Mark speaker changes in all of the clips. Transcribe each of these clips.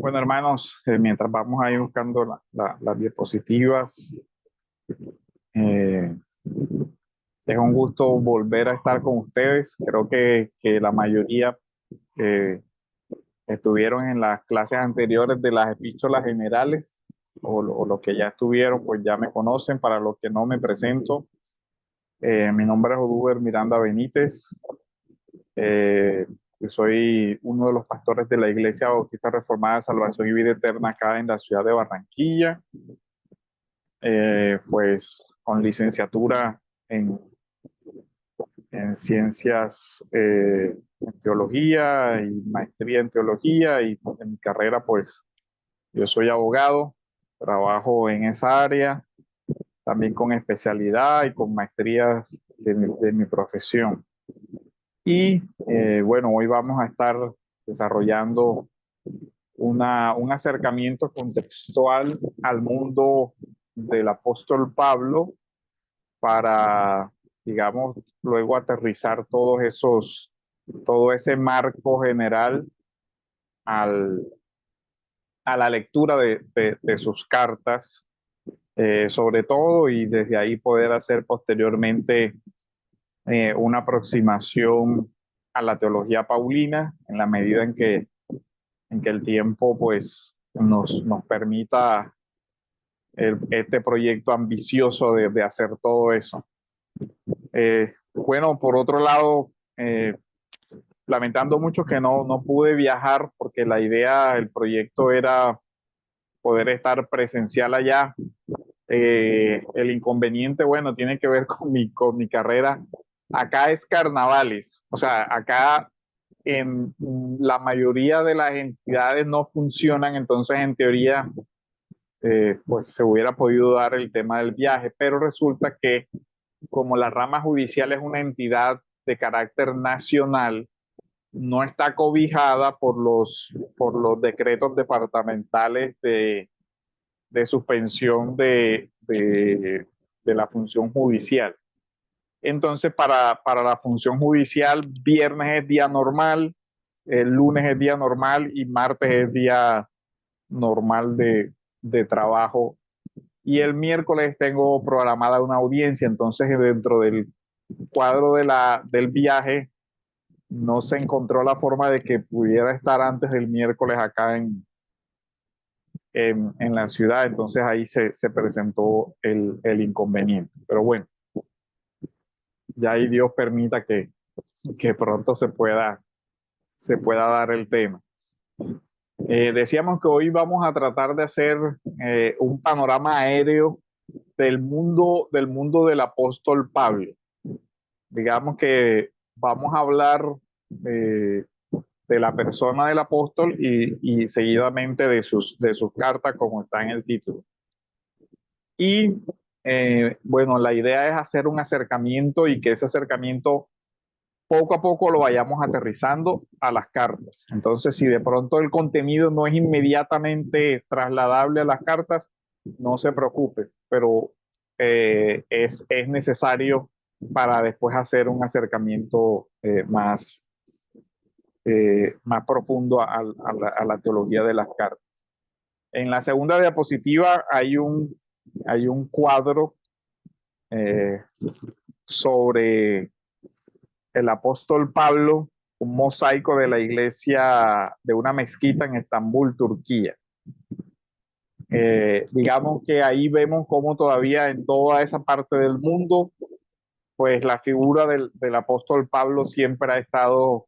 Speaker 1: Bueno, hermanos, mientras vamos ahí buscando las diapositivas, eh, es un gusto volver a estar con ustedes. Creo que la mayoría estuvieron en las clases anteriores de las epístolas generales, o los que ya estuvieron, pues ya me conocen. Para los que no, me presento. Mi nombre es Oduber Miranda Benítez. Eh, yo soy uno de los pastores de la Iglesia Bautista Reformada de Salvación y Vida Eterna acá en la ciudad de Barranquilla. Pues con licenciatura en, en ciencias, en teología y maestría en teología, y en mi carrera pues yo soy abogado, trabajo en esa área, también con especialidad y con maestrías de mi profesión. Y bueno, hoy vamos a estar desarrollando un acercamiento contextual al mundo del apóstol Pablo para, digamos, luego aterrizar todo ese marco general al, a la lectura de sus cartas, sobre todo, y desde ahí poder hacer posteriormente una aproximación a la teología paulina en la medida en que el tiempo pues nos permita este proyecto ambicioso de hacer todo eso. Bueno, por otro lado, lamentando mucho que no pude viajar porque la idea, el proyecto era poder estar presencial allá. El inconveniente, bueno, tiene que ver con mi carrera. Acá es carnavales, o sea, acá en la mayoría de las entidades no funcionan, entonces en teoría pues se hubiera podido dar el tema del viaje, pero resulta que como la rama judicial es una entidad de carácter nacional, no está cobijada por los decretos departamentales de suspensión de la función judicial. Entonces, para la función judicial, viernes es día normal, el lunes es día normal y martes es día normal de trabajo. Y el miércoles tengo programada una audiencia, entonces dentro del cuadro del viaje no se encontró la forma de que pudiera estar antes del miércoles acá en la ciudad, entonces ahí se presentó el inconveniente. Pero bueno, ya ahí Dios permita que pronto se pueda dar el tema. Decíamos que hoy vamos a tratar de hacer un panorama aéreo del mundo del apóstol Pablo. Digamos que vamos a hablar eh, de la persona del apóstol y seguidamente de sus cartas, como está en el título. Y bueno, la idea es hacer un acercamiento y que ese acercamiento poco a poco lo vayamos aterrizando a las cartas. Entonces, si de pronto el contenido no es inmediatamente trasladable a las cartas, no se preocupe, pero es necesario para después hacer un acercamiento más profundo a la teología de las cartas. En la segunda diapositiva hay un cuadro eh, sobre el apóstol Pablo, un mosaico de la iglesia de una mezquita en Estambul, Turquía. Digamos que ahí vemos cómo todavía en toda esa parte del mundo, pues la figura del apóstol Pablo siempre ha estado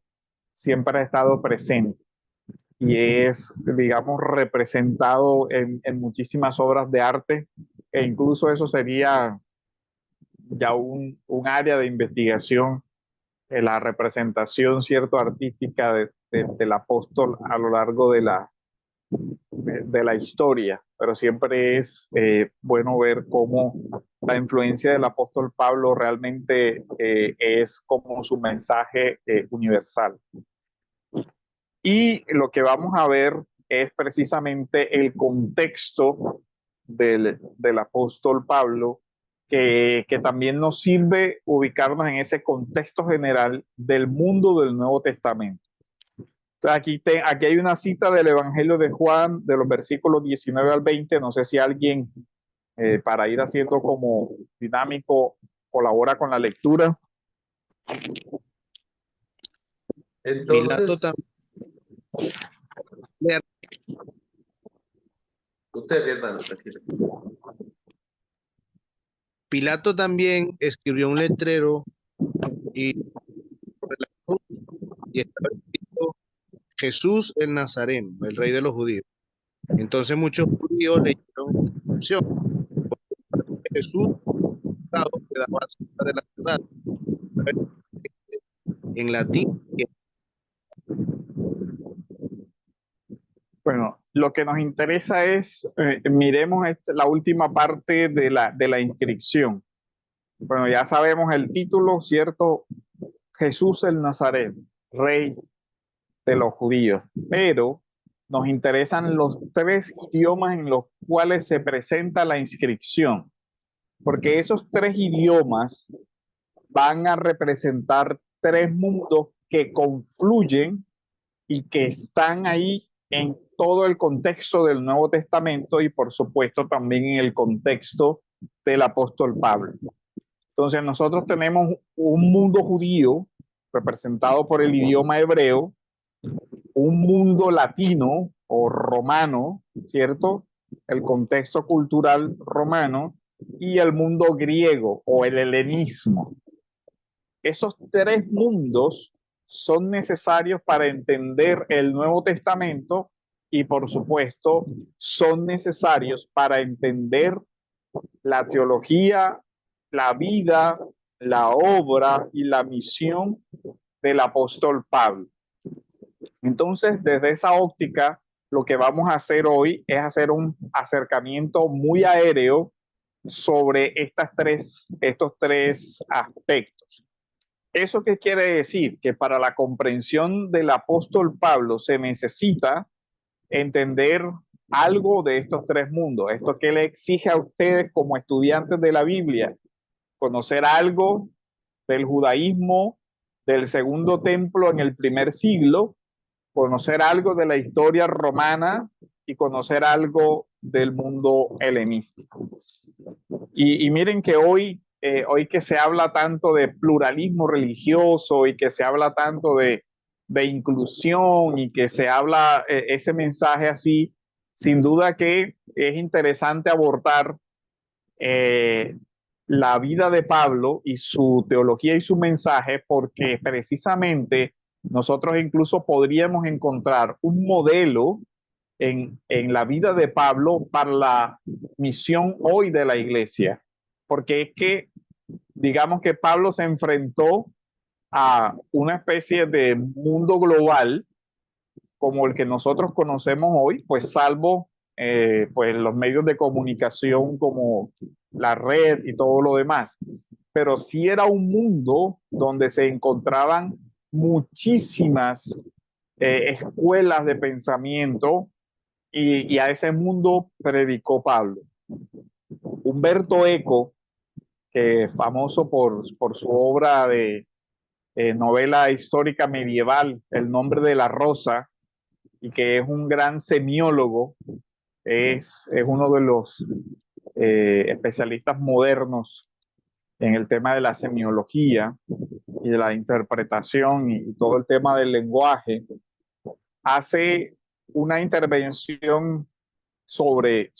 Speaker 1: presente y es, digamos, representado en muchísimas obras de arte, e incluso eso sería ya un área de investigación, la representación, cierto, artística del apóstol a lo largo de la historia, pero siempre es bueno ver cómo la influencia del apóstol Pablo realmente es como su mensaje universal. Y lo que vamos a ver es precisamente el contexto del apóstol Pablo, que también nos sirve ubicarnos en ese contexto general del mundo del Nuevo Testamento. Aquí hay una cita del Evangelio de Juan, de los versículos 19 al 20. No sé si alguien, para ir haciendo como dinámico, colabora con la lectura.
Speaker 2: Pilato
Speaker 3: Entonces,
Speaker 2: también,
Speaker 3: usted, mi hermano, tranquilo.
Speaker 2: Pilato también escribió un letrero y, y estaba escrito Jesús el Nazareno, el rey de los judíos. Entonces muchos judíos leyeron esta inscripción. Jesús quedaba cerca de la ciudad, en latín.
Speaker 1: Bueno, lo que nos interesa es, miremos la última parte de la inscripción. Bueno, ya sabemos el título, ¿cierto? Jesús el Nazareno, rey de los judíos. Pero nos interesan los tres idiomas en los cuales se presenta la inscripción, porque esos tres idiomas van a representar tres mundos que confluyen y que están ahí en todo el contexto del Nuevo Testamento y por supuesto también en el contexto del apóstol Pablo. Entonces nosotros tenemos un mundo judío representado por el idioma hebreo, un mundo latino o romano, ¿cierto? El contexto cultural romano y el mundo griego o el helenismo. Esos tres mundos son necesarios para entender el Nuevo Testamento y por supuesto son necesarios para entender la teología, la vida, la obra y la misión del apóstol Pablo. Entonces, desde esa óptica, lo que vamos a hacer hoy es hacer un acercamiento muy aéreo sobre estos tres aspectos. ¿Eso qué quiere decir? Que para la comprensión del apóstol Pablo se necesita entender algo de estos tres mundos. Esto que le exige a ustedes como estudiantes de la Biblia, conocer algo del judaísmo, del segundo templo en el primer siglo, conocer algo de la historia romana y conocer algo del mundo helenístico. Y miren que hoy que se habla tanto de pluralismo religioso y que se habla tanto de inclusión y que se habla ese mensaje así, sin duda que es interesante abordar eh, la vida de Pablo y su teología y su mensaje, porque precisamente nosotros incluso podríamos encontrar un modelo en la vida de Pablo para la misión hoy de la iglesia, porque es que digamos que Pablo se enfrentó a una especie de mundo global como el que nosotros conocemos hoy, pues salvo pues los medios de comunicación como la red y todo lo demás. Pero sí era un mundo donde se encontraban muchísimas escuelas de pensamiento y a ese mundo predicó Pablo. Humberto Eco, que es famoso por su obra de novela histórica medieval, El nombre de la rosa, y que es un gran semiólogo, es uno de los especialistas modernos en el tema de la semiología y de la interpretación y todo el tema del lenguaje, hace una intervención sobre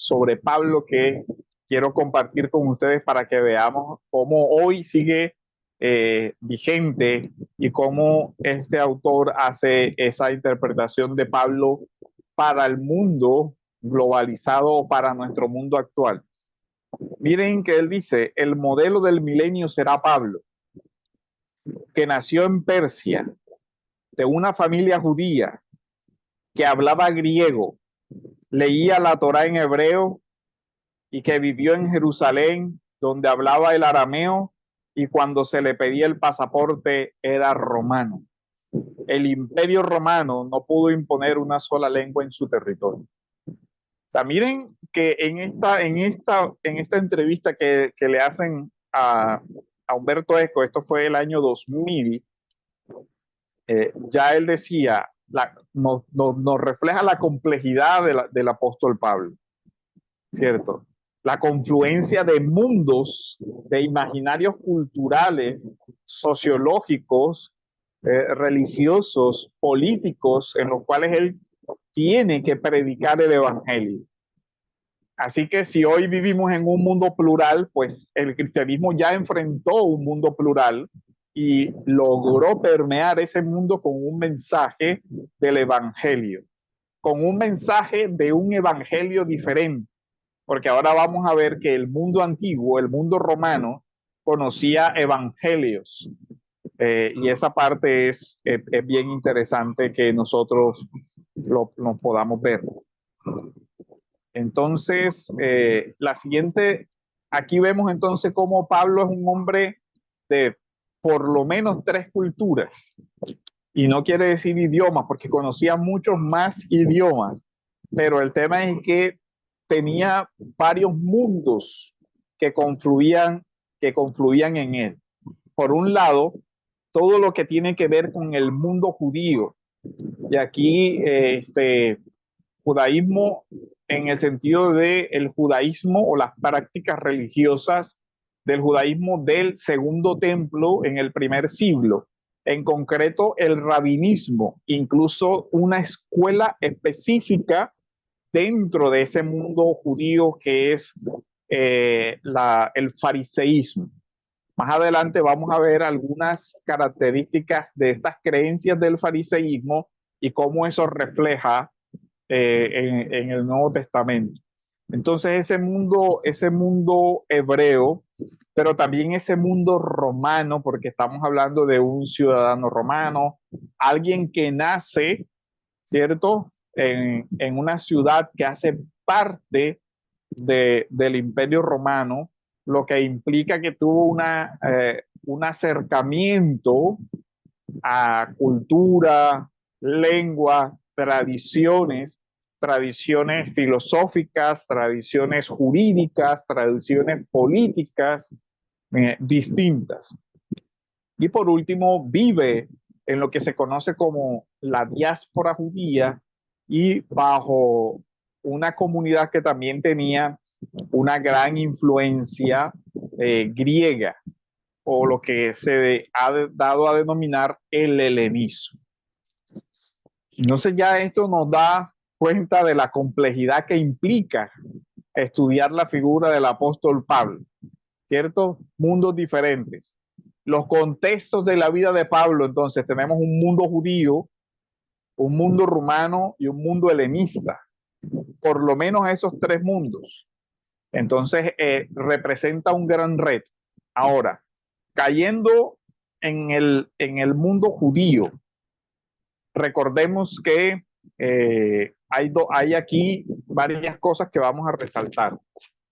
Speaker 1: Pablo que quiero compartir con ustedes para que veamos cómo hoy sigue vigente y cómo este autor hace esa interpretación de Pablo para el mundo globalizado, para nuestro mundo actual. Miren que él dice, el modelo del milenio será Pablo, que nació en Persia, de una familia judía, que hablaba griego, leía la Torá en hebreo y que vivió en Jerusalén, donde hablaba el arameo y cuando se le pedía el pasaporte era romano. El imperio romano no pudo imponer una sola lengua en su territorio. O sea, miren que en esta entrevista que le hacen a Humberto Eco, esto fue el año 2000, ya él decía, nos refleja la complejidad del apóstol Pablo, ¿cierto? La confluencia de mundos, de imaginarios culturales, sociológicos, religiosos, políticos, en los cuales él tiene que predicar el evangelio. Así que si hoy vivimos en un mundo plural, pues el cristianismo ya enfrentó un mundo plural y logró permear ese mundo con un mensaje del evangelio, con un mensaje de un evangelio diferente, porque ahora vamos a ver que el mundo antiguo, el mundo romano, conocía evangelios, y esa parte es bien interesante que nosotros lo podamos ver. Entonces, la siguiente, aquí vemos entonces cómo Pablo es un hombre de por lo menos 3 culturas. Y no quiere decir idiomas, porque conocía muchos más idiomas. Pero el tema es que tenía varios mundos que confluían en él. Por un lado, todo lo que tiene que ver con el mundo judío. Y aquí judaísmo en el sentido de el judaísmo o las prácticas religiosas del judaísmo del segundo templo en el primer siglo. En concreto, el rabinismo, incluso una escuela específica dentro de ese mundo judío que es el fariseísmo. Más adelante vamos a ver algunas características de estas creencias del fariseísmo y cómo eso refleja en el Nuevo Testamento. Entonces ese mundo hebreo, pero también ese mundo romano, porque estamos hablando de un ciudadano romano, alguien que nace, ¿cierto? En una ciudad que hace parte del Imperio Romano, lo que implica que tuvo un acercamiento a cultura, lengua, tradiciones filosóficas, tradiciones jurídicas, tradiciones políticas distintas. Y por último, vive en lo que se conoce como la diáspora judía y bajo una comunidad que también tenía una gran influencia griega, o lo que se ha dado a denominar el helenismo. Entonces ya esto nos da cuenta de la complejidad que implica estudiar la figura del apóstol Pablo, ¿cierto? Mundos diferentes. Los contextos de la vida de Pablo, entonces tenemos un mundo judío, un mundo rumano y un mundo helenista. Por lo menos esos 3 mundos. Entonces representa un gran reto. Ahora, cayendo en el mundo judío, recordemos que hay aquí varias cosas que vamos a resaltar.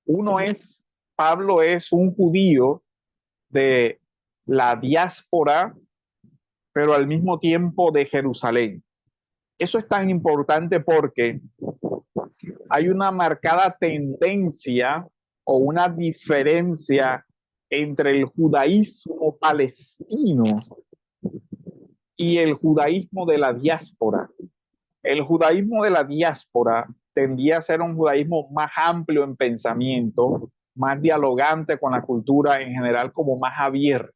Speaker 1: Uno es, Pablo es un judío de la diáspora, pero al mismo tiempo de Jerusalén. Eso es tan importante porque hay una marcada tendencia o una diferencia entre el judaísmo palestino y el judaísmo de la diáspora. El judaísmo de la diáspora tendía a ser un judaísmo más amplio en pensamiento, más dialogante con la cultura en general, como más abierto.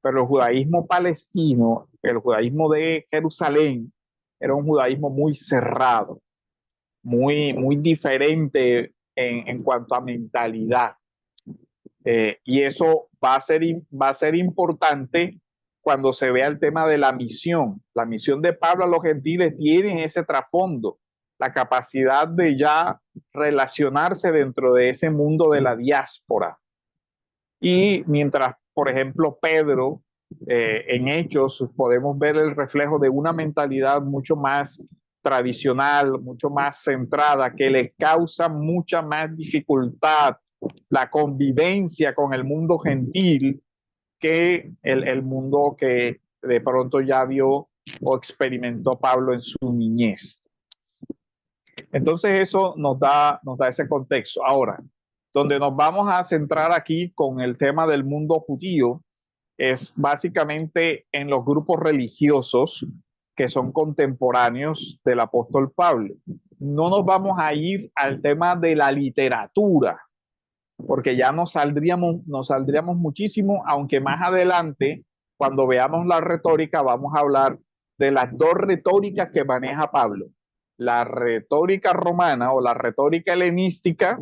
Speaker 1: Pero el judaísmo palestino, el judaísmo de Jerusalén, era un judaísmo muy cerrado, muy diferente en cuanto a mentalidad. Y eso va a ser importante cuando se vea el tema de la misión. La misión de Pablo a los gentiles tiene ese trasfondo, la capacidad de ya relacionarse dentro de ese mundo de la diáspora. Y mientras, por ejemplo, Pedro, en Hechos, podemos ver el reflejo de una mentalidad mucho más tradicional, mucho más centrada, que le causa mucha más dificultad la convivencia con el mundo gentil que el mundo que de pronto ya vio o experimentó Pablo en su niñez. Entonces eso nos da ese contexto. Ahora, donde nos vamos a centrar aquí con el tema del mundo judío es básicamente en los grupos religiosos que son contemporáneos del apóstol Pablo. No nos vamos a ir al tema de la literatura, porque ya nos saldríamos muchísimo, aunque más adelante, cuando veamos la retórica, vamos a hablar de las dos retóricas que maneja Pablo, la retórica romana o la retórica helenística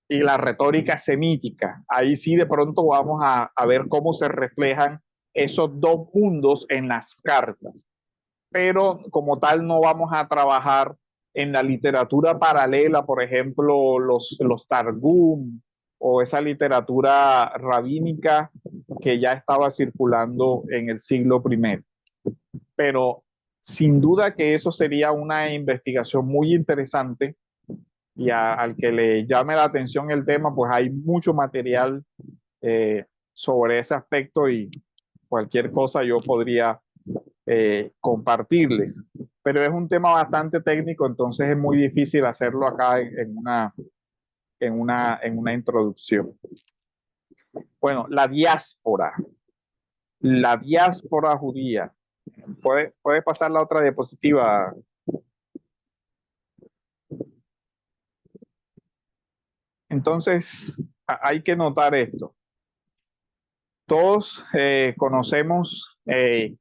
Speaker 1: y la retórica semítica. Ahí sí de pronto vamos a ver cómo se reflejan esos dos mundos en las cartas. Pero como tal no vamos a trabajar en la literatura paralela, por ejemplo, los Targum o esa literatura rabínica que ya estaba circulando en el siglo I. Pero sin duda que eso sería una investigación muy interesante y al que le llame la atención el tema, pues hay mucho material sobre ese aspecto y cualquier cosa yo podría compartirles. Pero es un tema bastante técnico, entonces es muy difícil hacerlo acá en una introducción. Bueno, la diáspora judía. ¿Puede pasar la otra diapositiva? Entonces, hay que notar esto. Todos conocemos que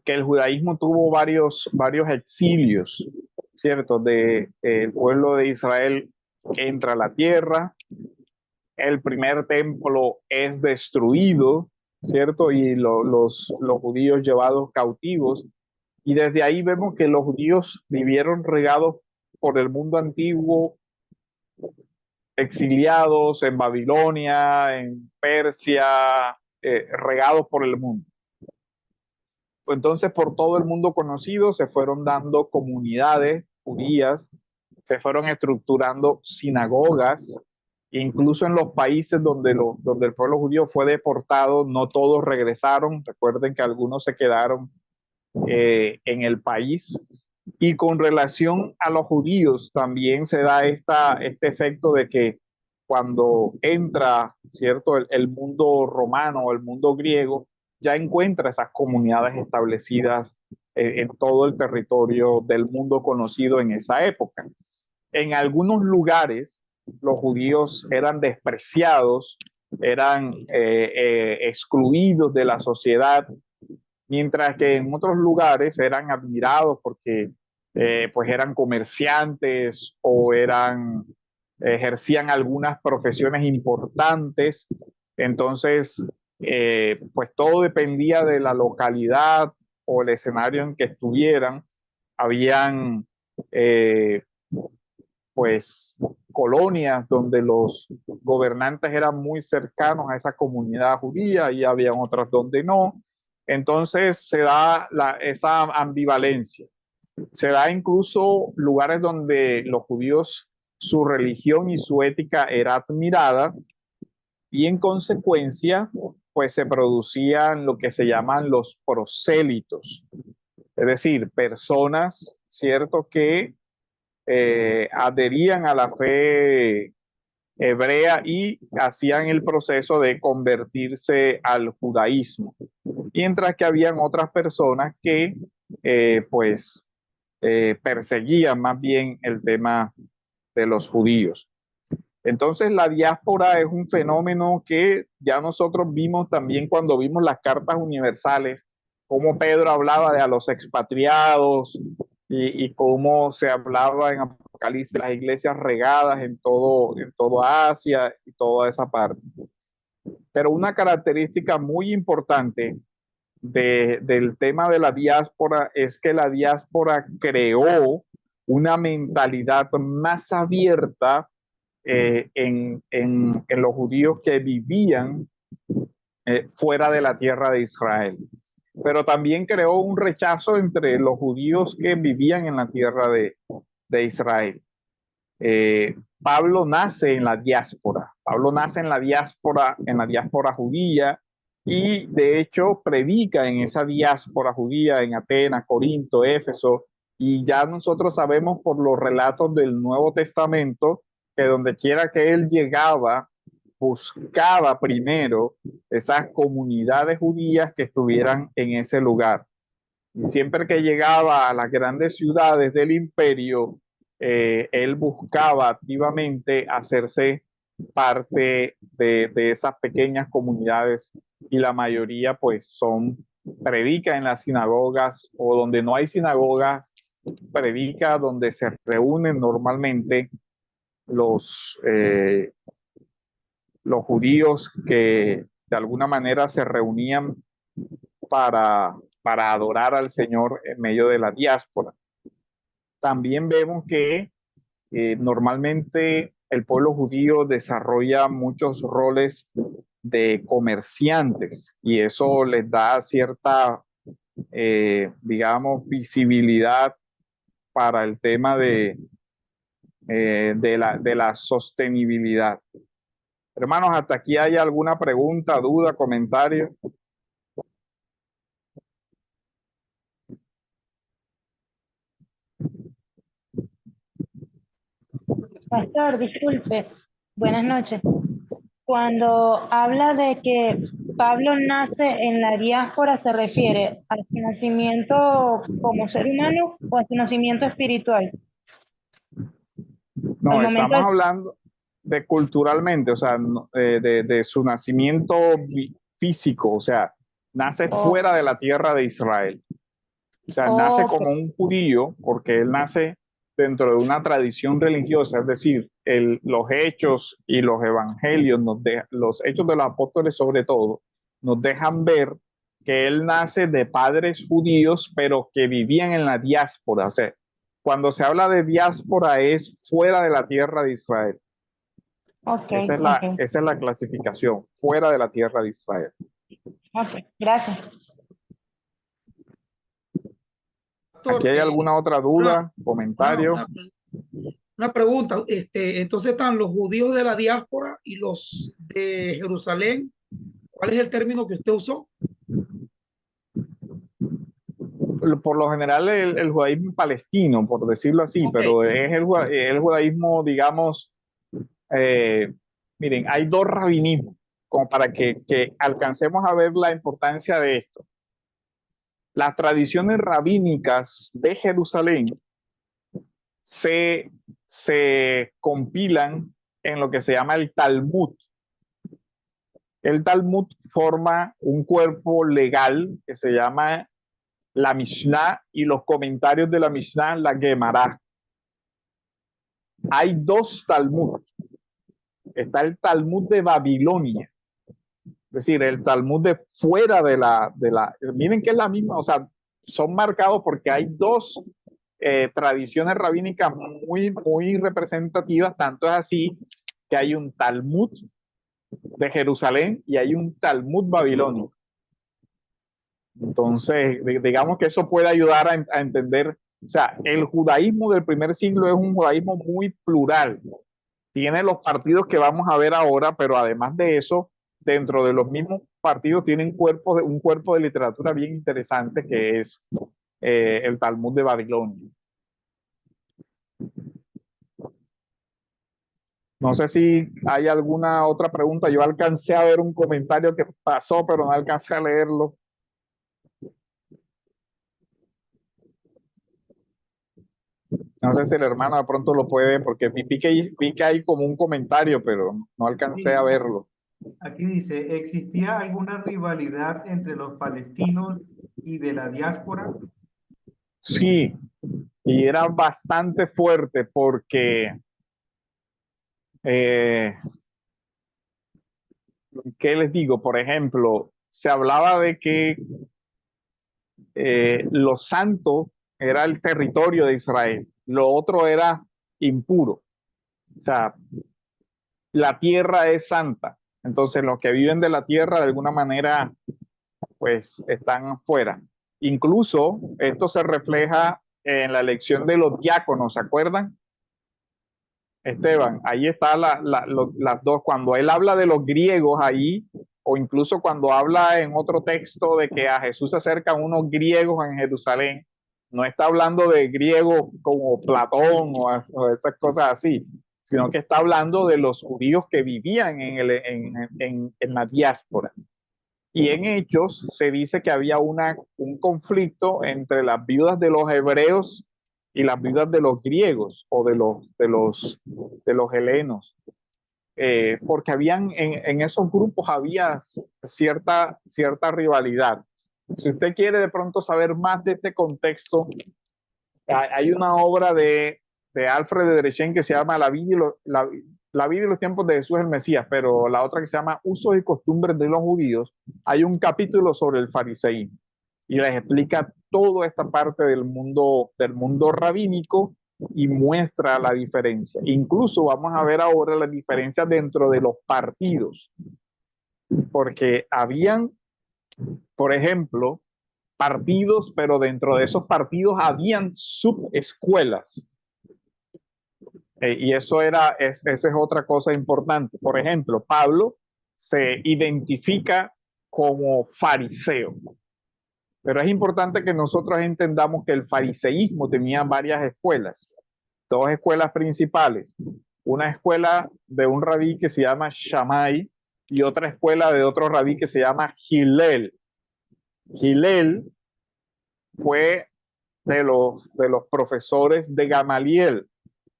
Speaker 1: el judaísmo tuvo varios exilios, ¿cierto? El pueblo de Israel entra a la tierra, el primer templo es destruido, ¿cierto? Y los judíos llevados cautivos. Y desde ahí vemos que los judíos vivieron regados por el mundo antiguo, exiliados en Babilonia, en Persia, regados por el mundo. Entonces, por todo el mundo conocido se fueron dando comunidades judías, se fueron estructurando sinagogas, incluso en los países donde el pueblo judío fue deportado, no todos regresaron. Recuerden que algunos se quedaron en el país. Y con relación a los judíos, también se da este efecto de que cuando entra, ¿cierto?, el mundo romano o el mundo griego, ya encuentra esas comunidades establecidas en todo el territorio del mundo conocido en esa época. En algunos lugares, los judíos eran despreciados, eran excluidos de la sociedad, mientras que en otros lugares eran admirados porque pues eran comerciantes o ejercían algunas profesiones importantes. Entonces, pues todo dependía de la localidad o el escenario en que estuvieran. Habían eh, pues colonias donde los gobernantes eran muy cercanos a esa comunidad judía y habían otras donde no. Entonces se da esa ambivalencia. Se da incluso lugares donde los judíos, su religión y su ética era admirada y en consecuencia, pues se producían lo que se llaman los prosélitos, es decir, personas, ¿cierto?, que adherían a la fe hebrea y hacían el proceso de convertirse al judaísmo, mientras que habían otras personas que pues perseguían más bien el tema de los judíos. Entonces la diáspora es un fenómeno que ya nosotros vimos también cuando vimos las cartas universales, cómo Pedro hablaba de a los expatriados y cómo se hablaba en Apocalipsis de las iglesias regadas en todo Asia y toda esa parte. Pero una característica muy importante del tema de la diáspora es que la diáspora creó una mentalidad más abierta en los judíos que vivían fuera de la tierra de Israel. Pero también creó un rechazo entre los judíos que vivían en la tierra de Israel. Pablo nace en la diáspora. Pablo nace en la diáspora judía y de hecho predica en esa diáspora judía en Atenas, Corinto, Éfeso, y ya nosotros sabemos por los relatos del Nuevo Testamento que donde quiera que él llegaba, buscaba primero esas comunidades judías que estuvieran en ese lugar. Y siempre que llegaba a las grandes ciudades del imperio, él buscaba activamente hacerse parte de esas pequeñas comunidades y la mayoría pues predica en las sinagogas o donde no hay sinagogas, predica donde se reúnen normalmente los, eh, los judíos que de alguna manera se reunían para adorar al Señor en medio de la diáspora. También vemos que normalmente el pueblo judío desarrolla muchos roles de comerciantes y eso les da cierta, digamos, visibilidad para el tema de la sostenibilidad. Hermanos, hasta aquí hay alguna pregunta, duda, comentario.
Speaker 3: Pastor, disculpe, buenas noches. Cuando habla de que Pablo nace en la diáspora, ¿se refiere a su nacimiento como ser humano o a su nacimiento espiritual? Al
Speaker 1: No,
Speaker 3: momento
Speaker 1: estamos hablando de culturalmente, o sea, de su nacimiento físico, o sea, nace
Speaker 3: oh,
Speaker 1: fuera de la tierra de Israel. O sea, nace
Speaker 3: ok,
Speaker 1: como un judío porque él nace dentro de una tradición religiosa, es decir, los hechos y los evangelios, los hechos de los apóstoles sobre todo, nos dejan ver que él nace de padres judíos, pero que vivían en la diáspora. O sea, cuando se habla de diáspora es fuera de la tierra de Israel.
Speaker 3: ok,
Speaker 1: Esa es la clasificación, fuera de la tierra de Israel.
Speaker 3: ok, gracias.
Speaker 1: ¿Aquí
Speaker 4: Doctor,
Speaker 1: hay alguna otra
Speaker 4: una,
Speaker 1: duda, comentario?
Speaker 4: una, una pregunta. Entonces están los judíos de la diáspora y los de Jerusalén. ¿Cuál es el término que usted usó?
Speaker 1: Por lo general el judaísmo palestino, por decirlo así,
Speaker 4: Ok,
Speaker 1: pero es el judaísmo, digamos, eh, miren, hay dos rabinismos, como para que alcancemos a ver la importancia de esto. Las tradiciones rabínicas de Jerusalén se, se compilan en lo que se llama el Talmud. El Talmud forma un cuerpo legal que se llama la Mishnah y los comentarios de la Mishnah, la Gemara. Hay dos Talmud. Está el Talmud de Babilonia, es decir, el Talmud de fuera miren que es la misma, o sea, son marcados porque hay dos tradiciones rabínicas muy representativas, tanto es así que hay un Talmud de Jerusalén y hay un Talmud babilónico. Entonces, digamos que eso puede ayudar a entender, o sea, el judaísmo del primer siglo es un judaísmo muy plural. Tiene los partidos que vamos a ver ahora, pero además de eso, dentro de los mismos partidos tienen un cuerpo de literatura bien interesante que es el Talmud de Babilonia. No sé si hay alguna otra pregunta. Yo alcancé a ver un comentario que pasó, pero no alcancé a leerlo. No sé si el hermano de pronto lo puede, porque vi que hay como un comentario, pero no alcancé a
Speaker 5: Sí,
Speaker 1: verlo.
Speaker 5: aquí dice, ¿existía alguna rivalidad entre los palestinos y de la diáspora?
Speaker 1: Sí, y era bastante fuerte porque, eh, ¿qué les digo? Por ejemplo, se hablaba de que lo santo era el territorio de Israel, lo otro era impuro. O sea, la tierra es santa. Entonces, los que viven de la tierra, de alguna manera, pues están fuera. Incluso esto se refleja en la elección de los diáconos, ¿se acuerdan? Esteban, ahí está las dos. Cuando él habla de los griegos ahí, o incluso cuando habla en otro texto de que a Jesús se acercan unos griegos en Jerusalén, no está hablando de griegos como Platón o esas cosas así, sino que está hablando de los judíos que vivían en la diáspora. Y en Hechos se dice que había un conflicto entre las viudas de los hebreos y las viudas de los griegos o de los helenos, porque en esos grupos había cierta rivalidad. Si usted quiere de pronto saber más de este contexto, hay una obra de Alfred de Derechen que se llama La vida y los tiempos de Jesús el Mesías, pero la otra que se llama Usos y costumbres de los judíos. Hay un capítulo sobre el fariseísmo y les explica toda esta parte del mundo rabínico y muestra la diferencia. Incluso vamos a ver ahora las diferencias dentro de los partidos, porque habían, por ejemplo, partidos, pero dentro de esos partidos habían subescuelas. Y esa es otra cosa importante. Por ejemplo, Pablo se identifica como fariseo, pero es importante que nosotros entendamos que el fariseísmo tenía varias escuelas, dos escuelas principales. Una escuela de un rabí que se llama Shammai y otra escuela de otro rabí que se llama Hillel. Hillel fue de los profesores de Gamaliel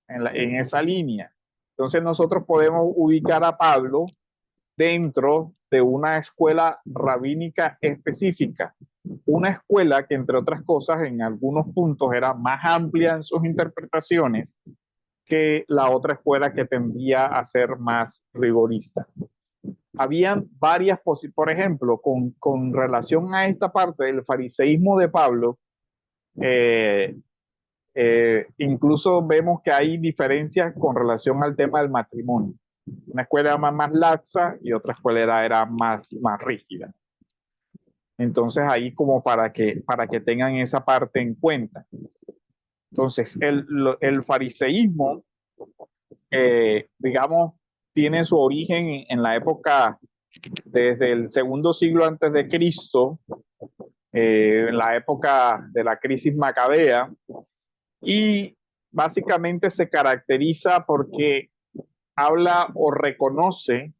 Speaker 1: en esa línea. Entonces nosotros podemos ubicar a Pablo dentro de una escuela rabínica específica, una escuela que entre otras cosas en algunos puntos era más amplia en sus interpretaciones que la otra escuela que tendía a ser más rigorista. Habían varias posibilidades, por ejemplo, con relación a esta parte del fariseísmo de Pablo, incluso vemos que hay diferencias con relación al tema del matrimonio. Una escuela era más laxa y otra escuela era más rígida. Entonces ahí como para que tengan esa parte en cuenta. Entonces el fariseísmo, digamos, tiene su origen en la época desde el segundo siglo antes de Cristo, en la época de la crisis macabea, y básicamente se caracteriza porque habla o reconoce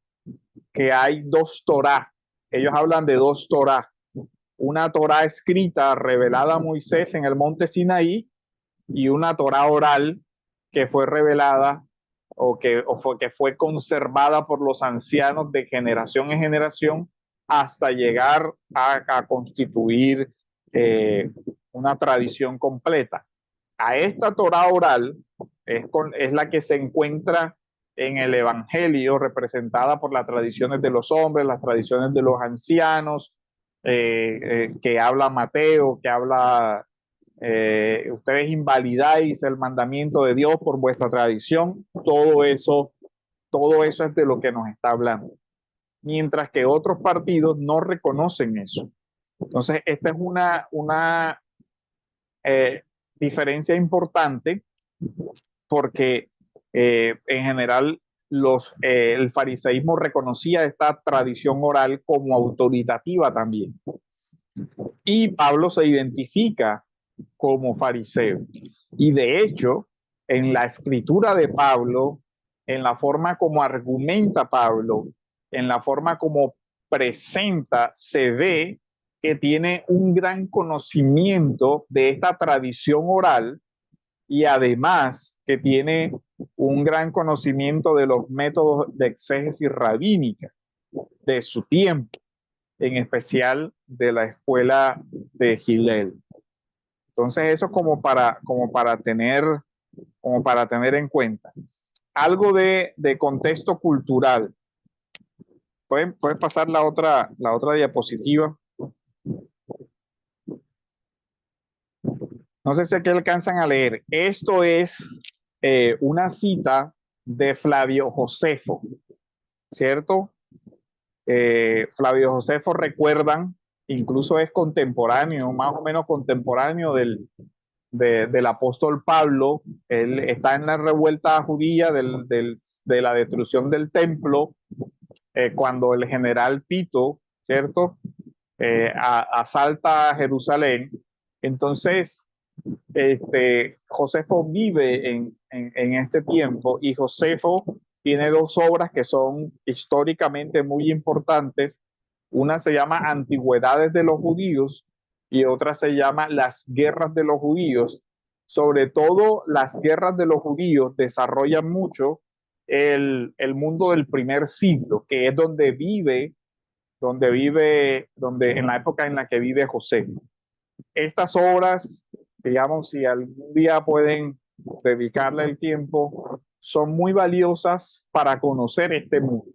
Speaker 1: que hay dos Torá. Ellos hablan de dos Torá. Una Torá escrita, revelada a Moisés en el monte Sinaí, y una Torá oral que fue revelada que fue conservada por los ancianos de generación en generación hasta llegar a constituir una tradición completa. A esta Torá oral es la que se encuentra en el Evangelio, representada por las tradiciones de los hombres, las tradiciones de los ancianos, que habla Mateo, que habla, ustedes invalidáis el mandamiento de Dios por vuestra tradición. Todo eso es de lo que nos está hablando. Mientras que otros partidos no reconocen eso. Entonces, esta es una diferencia importante porque en general el fariseísmo reconocía esta tradición oral como autoritativa también. Y Pablo se identifica como fariseo. Y de hecho, en la escritura de Pablo, en la forma como argumenta Pablo, en la forma como presenta, se ve que tiene un gran conocimiento de esta tradición oral y además que tiene un gran conocimiento de los métodos de exégesis rabínica de su tiempo, en especial de la escuela de Hillel. Entonces eso como para tener en cuenta. Algo de contexto cultural. ¿Puedes pasar la otra diapositiva? No sé si aquí alcanzan a leer. Esto es una cita de Flavio Josefo, ¿cierto? Flavio Josefo, recuerdan, incluso es contemporáneo, más o menos contemporáneo del apóstol Pablo. Él está en la revuelta judía de la destrucción del templo, cuando el general Tito, ¿cierto? Asalta a Jerusalén. Entonces, Josefo vive en este tiempo, y Josefo tiene dos obras que son históricamente muy importantes. Una se llama Antigüedades de los Judíos y otra se llama Las Guerras de los Judíos. Sobre todo las guerras de los judíos desarrollan mucho el mundo del primer siglo, que es donde en la época en la que vive José. Estas obras, digamos, si algún día pueden dedicarle el tiempo, son muy valiosas para conocer este mundo.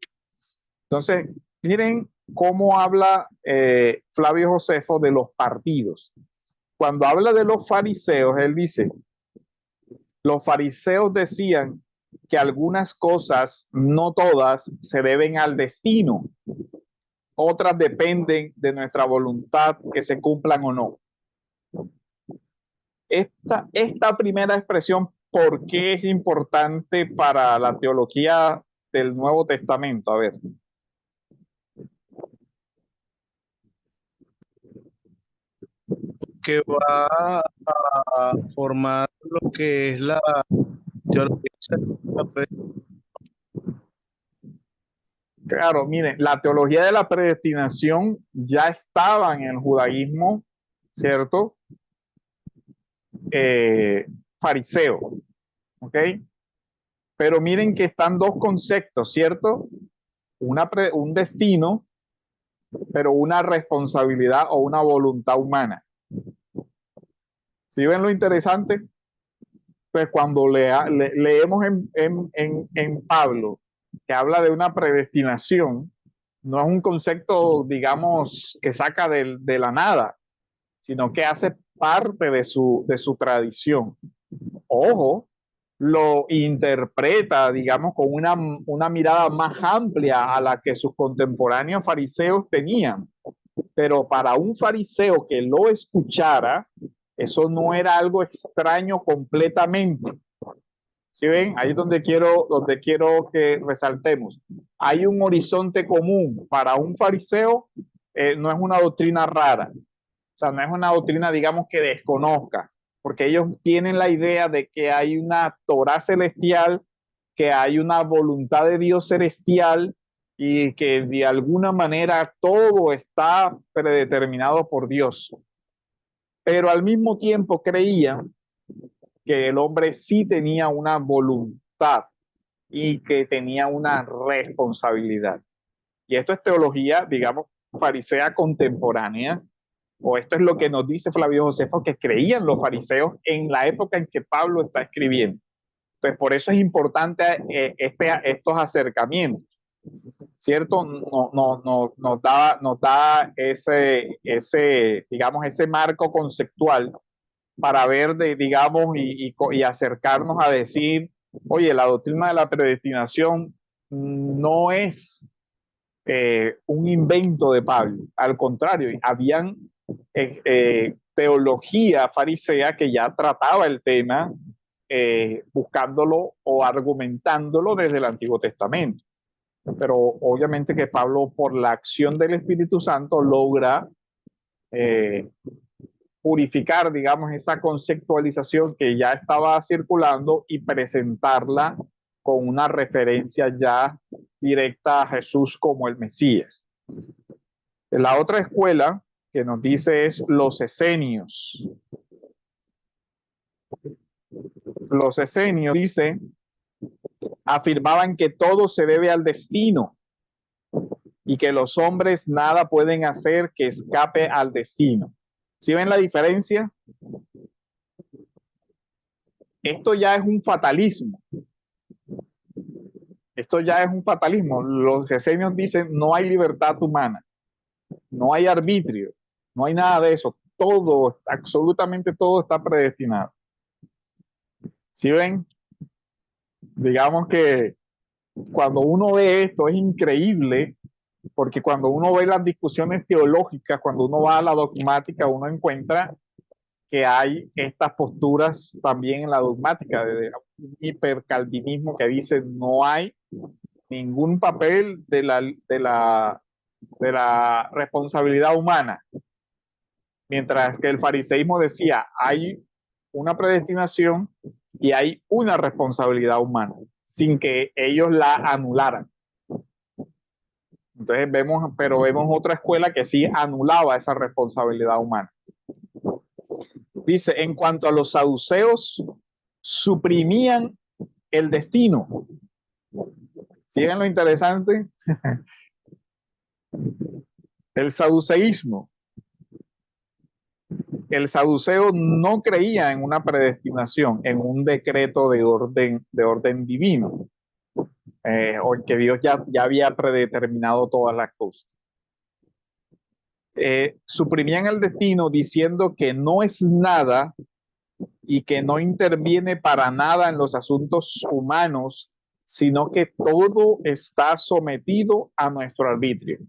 Speaker 1: Entonces, miren cómo habla Flavio Josefo de los partidos. Cuando habla de los fariseos, él dice, los fariseos decían que algunas cosas, no todas, se deben al destino. Otras dependen de nuestra voluntad que se cumplan o no. Esta primera expresión, ¿por qué es importante para la teología del Nuevo Testamento? A ver.
Speaker 2: Que va a formar lo que es la teología.
Speaker 1: Claro, miren, la teología de la predestinación ya estaba en el judaísmo, ¿cierto? Fariseo, ¿ok? Pero miren que están dos conceptos, ¿cierto? Un destino, pero una responsabilidad o una voluntad humana. ¿Sí ven lo interesante? Pues cuando leemos en Pablo que habla de una predestinación, no es un concepto, digamos, que saca de la nada, sino que hace parte de su tradición. Ojo, lo interpreta, digamos, con una mirada más amplia a la que sus contemporáneos fariseos tenían. Pero para un fariseo que lo escuchara, eso no era algo extraño completamente. ¿Sí ven? Ahí es donde quiero que resaltemos. Hay un horizonte común. Para un fariseo, no es una doctrina rara. O sea, no es una doctrina, digamos, que desconozca, porque ellos tienen la idea de que hay una Torá celestial, que hay una voluntad de Dios celestial y que de alguna manera todo está predeterminado por Dios. Pero al mismo tiempo creían que el hombre sí tenía una voluntad y que tenía una responsabilidad. Y esto es teología, digamos, farisea contemporánea, o esto es lo que nos dice Flavio Josefo, que creían los fariseos en la época en que Pablo está escribiendo. Entonces, por eso es importante estos acercamientos, ¿cierto? Nos da digamos, ese marco conceptual para ver, digamos, y acercarnos a decir, oye, la doctrina de la predestinación no es un invento de Pablo, al contrario, habían teología farisea que ya trataba el tema buscándolo o argumentándolo desde el Antiguo Testamento. Pero obviamente que Pablo, por la acción del Espíritu Santo, logra purificar, digamos, esa conceptualización que ya estaba circulando y presentarla con una referencia ya directa a Jesús como el Mesías. La otra escuela que nos dice es los esenios. Los esenios, dice, afirmaban que todo se debe al destino y que los hombres nada pueden hacer que escape al destino. ¿Sí ven la diferencia? Esto ya es un fatalismo. Esto ya es un fatalismo. Los esenios dicen no hay libertad humana, no hay arbitrio, no hay nada de eso. Todo, absolutamente todo está predestinado. ¿Sí ven? Digamos que cuando uno ve esto es increíble, porque cuando uno ve las discusiones teológicas, cuando uno va a la dogmática, uno encuentra que hay estas posturas también en la dogmática de hipercalvinismo que dice no hay ningún papel de la responsabilidad humana, mientras que el fariseísmo decía hay una predestinación y hay una responsabilidad humana, sin que ellos la anularan. Entonces pero vemos otra escuela que sí anulaba esa responsabilidad humana. Dice, en cuanto a los saduceos, suprimían el destino. ¿Siguen lo interesante? El saduceísmo. El saduceo no creía en una predestinación, en un decreto de orden divino, o en que Dios ya había predeterminado todas las cosas. Suprimían el destino diciendo que no es nada y que no interviene para nada en los asuntos humanos, sino que todo está sometido a nuestro arbitrio.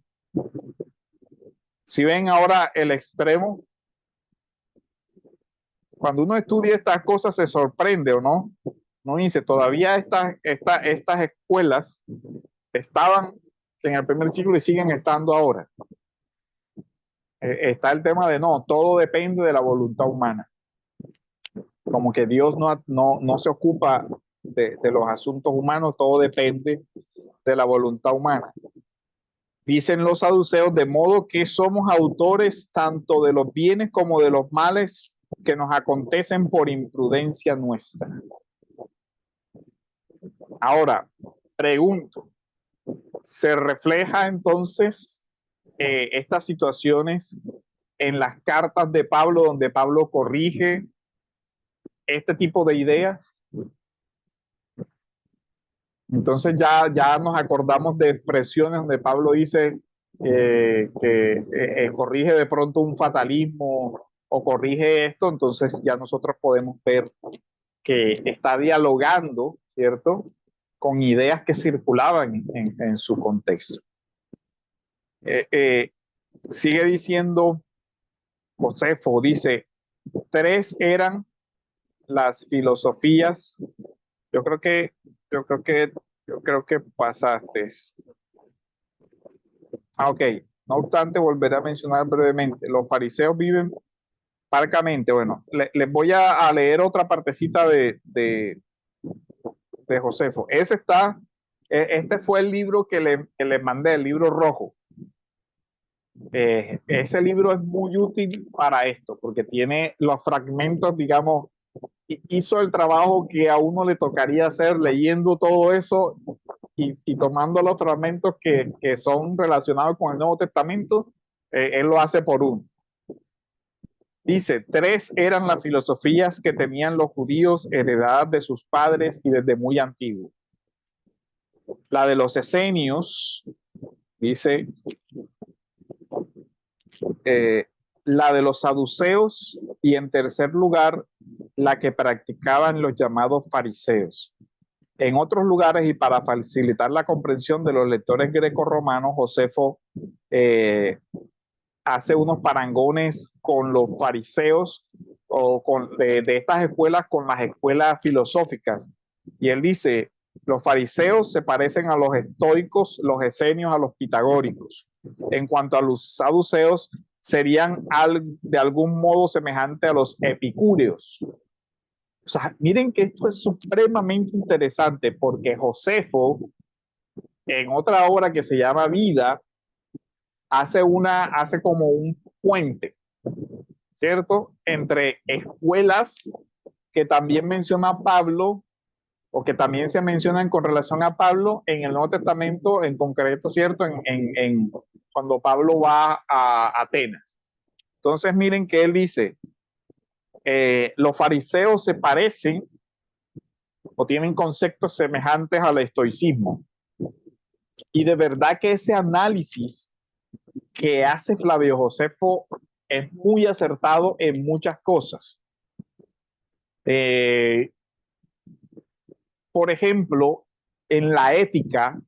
Speaker 1: Si ven ahora el extremo, cuando uno estudia estas cosas se sorprende, ¿o no? No dice, todavía estas escuelas estaban en el primer siglo y siguen estando ahora. Está el tema de no, todo depende de la voluntad humana. Como que Dios no se ocupa de los asuntos humanos, todo depende de la voluntad humana. Dicen los saduceos, de modo que somos autores tanto de los bienes como de los males que nos acontecen por imprudencia nuestra. Ahora, pregunto, ¿se refleja entonces estas situaciones en las cartas de Pablo, donde Pablo corrige este tipo de ideas? Entonces ya nos acordamos de expresiones donde Pablo dice que corrige de pronto un fatalismo o corrige esto, entonces ya nosotros podemos ver que está dialogando, ¿cierto?, con ideas que circulaban en su contexto. Sigue diciendo Josefo, dice, 3 eran las filosofías. Yo creo que pasaste. Ok. No obstante, volveré a mencionar brevemente. Los fariseos viven parcamente. Bueno, les voy a leer otra partecita de Josefo. Este fue el libro que le mandé, el libro rojo. Ese libro es muy útil para esto, porque tiene los fragmentos, digamos, hizo el trabajo que a uno le tocaría hacer leyendo todo eso y tomando los fragmentos que son relacionados con el Nuevo Testamento, él lo hace por uno. Dice, 3 eran las filosofías que tenían los judíos heredadas de sus padres y desde muy antiguo. La de los esenios, dice, la de los saduceos y en tercer lugar, la que practicaban los llamados fariseos. En otros lugares y para facilitar la comprensión de los lectores greco-romanos, Josefo hace unos parangones con los fariseos o de estas escuelas con las escuelas filosóficas. Y él dice, los fariseos se parecen a los estoicos, los esenios a los pitagóricos. En cuanto a los saduceos, serían de algún modo semejante a los epicúreos. O sea, miren que esto es supremamente interesante porque Josefo, en otra obra que se llama Vida, hace como un puente, ¿cierto?, entre escuelas que también menciona Pablo o que también se mencionan con relación a Pablo en el Nuevo Testamento, en concreto, ¿cierto?, cuando Pablo va a Atenas. Entonces miren que él dice, los fariseos se parecen o tienen conceptos semejantes al estoicismo. Y de verdad que ese análisis que hace Flavio Josefo es muy acertado en muchas cosas. Por ejemplo, en la ética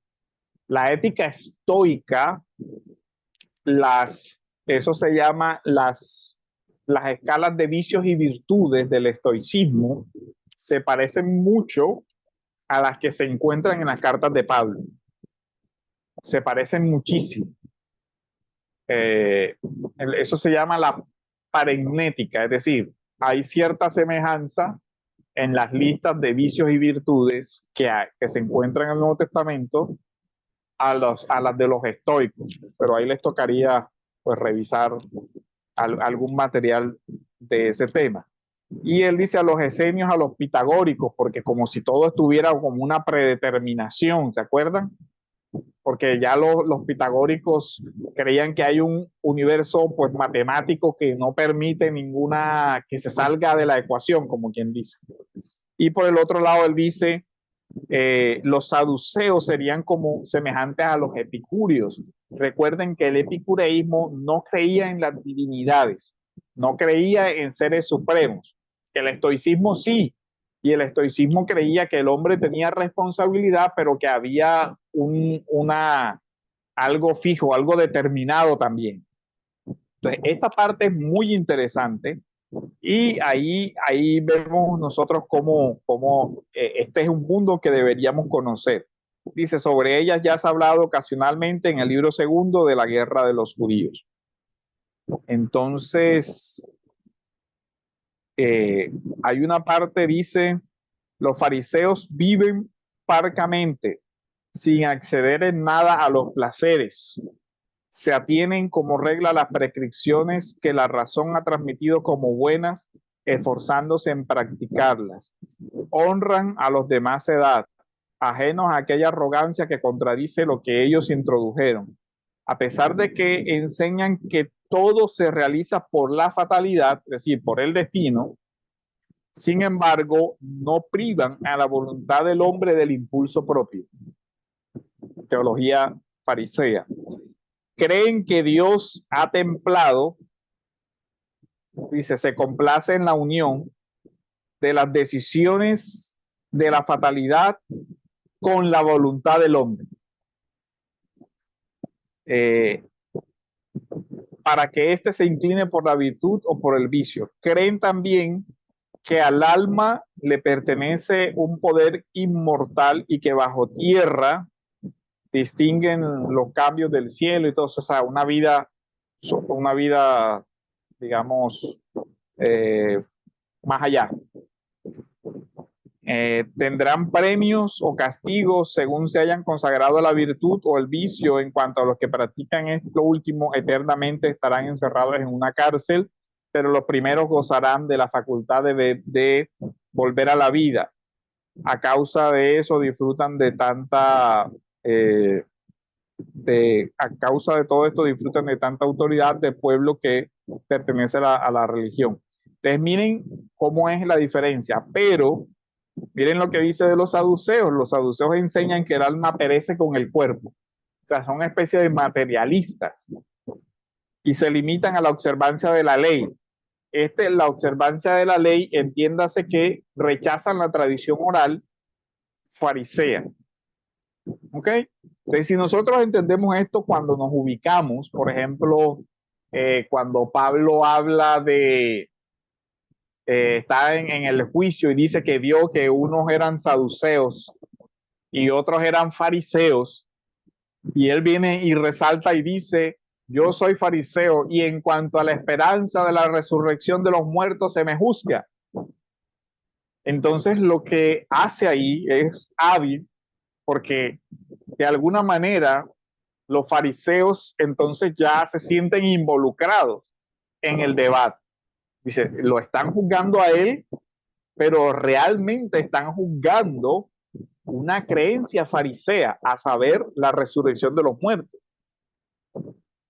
Speaker 1: estoica, eso se llama las escalas de vicios y virtudes del estoicismo, se parecen mucho a las que se encuentran en las cartas de Pablo. Se parecen muchísimo. Eso se llama la paremnética, es decir, hay cierta semejanza en las listas de vicios y virtudes que se encuentran en el Nuevo Testamento a las de los estoicos, pero ahí les tocaría pues revisar algún material de ese tema. Y él dice a los esenios, a los pitagóricos, porque como si todo estuviera como una predeterminación, ¿se acuerdan? Porque ya los pitagóricos creían que hay un universo pues matemático que no permite ninguna, que se salga de la ecuación, como quien dice. Y por el otro lado, él dice, los saduceos serían como semejantes a los epicúreos. Recuerden que el epicureísmo no creía en las divinidades, no creía en seres supremos. El estoicismo sí, y el estoicismo creía que el hombre tenía responsabilidad, pero que había algo fijo, algo determinado también. Entonces, esta parte es muy interesante y ahí vemos nosotros cómo este es un mundo que deberíamos conocer. Dice, sobre ellas ya se ha hablado ocasionalmente en el libro segundo de la Guerra de los Judíos. Entonces, hay una parte, dice, los fariseos viven parcamente, sin acceder en nada a los placeres. Se atienen como regla a las prescripciones que la razón ha transmitido como buenas, esforzándose en practicarlas. Honran a los de más edad, ajenos a aquella arrogancia que contradice lo que ellos introdujeron. A pesar de que enseñan que todo se realiza por la fatalidad, es decir, por el destino, sin embargo, no privan a la voluntad del hombre del impulso propio. Teología farisea. Creen que Dios ha templado, dice, se complace en la unión de las decisiones de la fatalidad con la voluntad del hombre. Para que éste se incline por la virtud o por el vicio. Creen también que al alma le pertenece un poder inmortal y que bajo tierra distinguen los cambios del cielo y todo eso, o sea, una vida, digamos, más allá. Tendrán premios o castigos según se hayan consagrado a la virtud o el vicio. En cuanto a los que practican esto último, eternamente estarán encerrados en una cárcel, pero los primeros gozarán de la facultad de volver a la vida. A causa de eso disfrutan de tanta, a causa de todo esto disfrutan de tanta autoridad del pueblo que pertenece a la religión. Entonces miren cómo es la diferencia, pero miren lo que dice de los saduceos. Los saduceos enseñan que el alma perece con el cuerpo. O sea, son una especie de materialistas y se limitan a la observancia de la ley. La observancia de la ley, entiéndase que rechazan la tradición oral farisea. ¿Ok? Entonces, si nosotros entendemos esto cuando nos ubicamos, por ejemplo, cuando Pablo habla de, está en el juicio y dice que vio que unos eran saduceos y otros eran fariseos, y él viene y resalta y dice, yo soy fariseo y en cuanto a la esperanza de la resurrección de los muertos se me juzga. Entonces lo que hace ahí es hábil, porque de alguna manera los fariseos entonces ya se sienten involucrados en el debate. Dice, lo están juzgando a él, pero realmente están juzgando una creencia farisea, a saber, la resurrección de los muertos.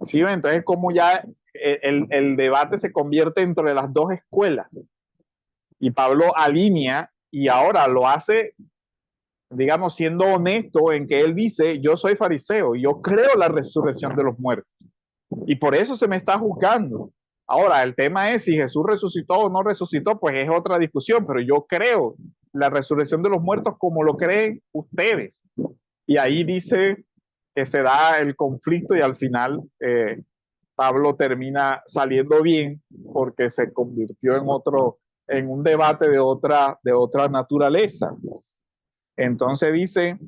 Speaker 1: ¿Sí? Entonces, como ya el debate se convierte entre las dos escuelas. Y Pablo alinea y ahora lo hace, digamos, siendo honesto en que él dice, yo soy fariseo, yo creo la resurrección de los muertos. Y por eso se me está juzgando. Ahora, el tema es si Jesús resucitó o no resucitó, pues es otra discusión, pero yo creo la resurrección de los muertos como lo creen ustedes. Y ahí dice que se da el conflicto y al final Pablo termina saliendo bien porque se convirtió en un debate de otra naturaleza. Entonces dice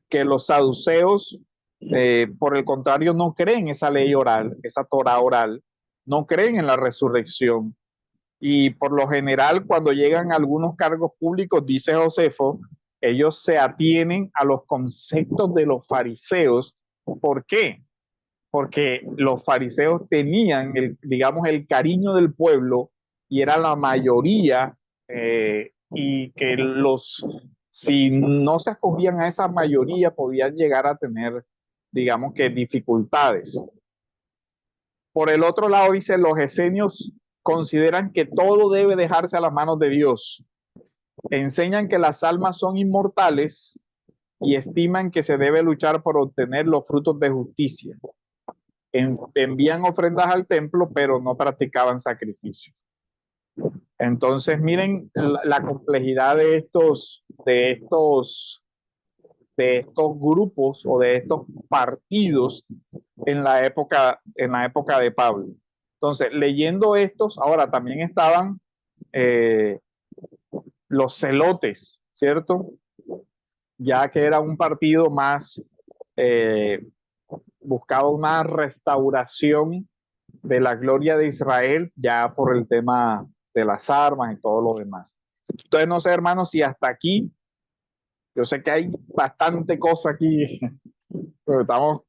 Speaker 1: que los saduceos, por el contrario, no creen esa ley oral, esa Torah oral, no creen en la resurrección. Y por lo general, cuando llegan a algunos cargos públicos, dice Josefo, ellos se atienen a los conceptos de los fariseos. ¿Por qué? Porque los fariseos tenían, digamos, el cariño del pueblo y era la mayoría, y que si no se acogían a esa mayoría, podían llegar a tener, digamos que, dificultades. Por el otro lado, dice, los esenios consideran que todo debe dejarse a las manos de Dios. Enseñan que las almas son inmortales y estiman que se debe luchar por obtener los frutos de justicia. Envían ofrendas al templo, pero no practicaban sacrificios. Entonces, miren la complejidad de estos grupos o de estos partidos en la época de Pablo. Entonces, leyendo estos, ahora también estaban los celotes, ¿cierto? Ya que era un partido más, buscaba una restauración de la gloria de Israel, ya por el tema de las armas y todo lo demás. Entonces, no sé, hermanos, si hasta aquí, yo sé que hay bastante cosa aquí, pero estamos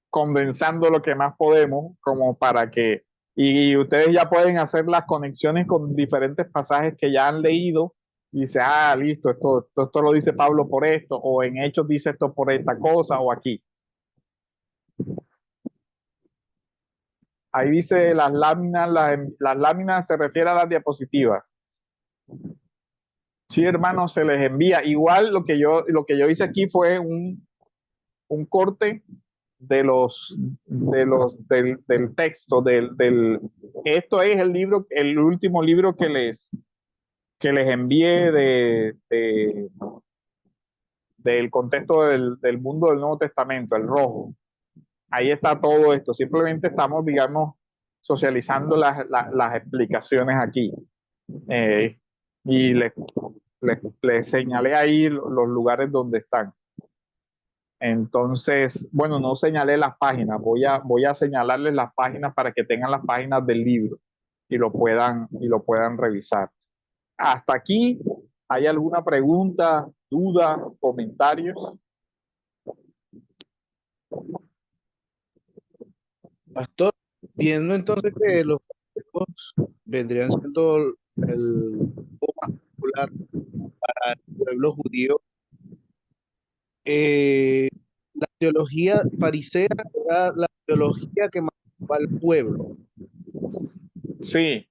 Speaker 1: condensando lo que más podemos, como para que, y ustedes ya pueden hacer las conexiones con diferentes pasajes que ya han leído, y dice, listo, esto lo dice Pablo por esto, o en Hechos dice esto por esta cosa, o aquí. Ahí dice las láminas se refiere a las diapositivas. Sí, hermano, se les envía. Igual lo que yo hice aquí fue un corte del texto, esto es el último libro que les envié del contexto del mundo del Nuevo Testamento, el rojo. Ahí está todo esto. Simplemente estamos, digamos, socializando las explicaciones aquí. Y les señalé ahí los lugares donde están. Entonces, bueno, no señalé las páginas, voy a señalarles las páginas para que tengan las páginas del libro y lo puedan revisar. Hasta aquí, ¿hay alguna pregunta, duda, comentarios?
Speaker 2: Pastor, viendo entonces que los fariseos vendrían siendo el grupo más popular para el pueblo judío, eh, la teología farisea era la teología que manejaba al pueblo.
Speaker 1: Sí,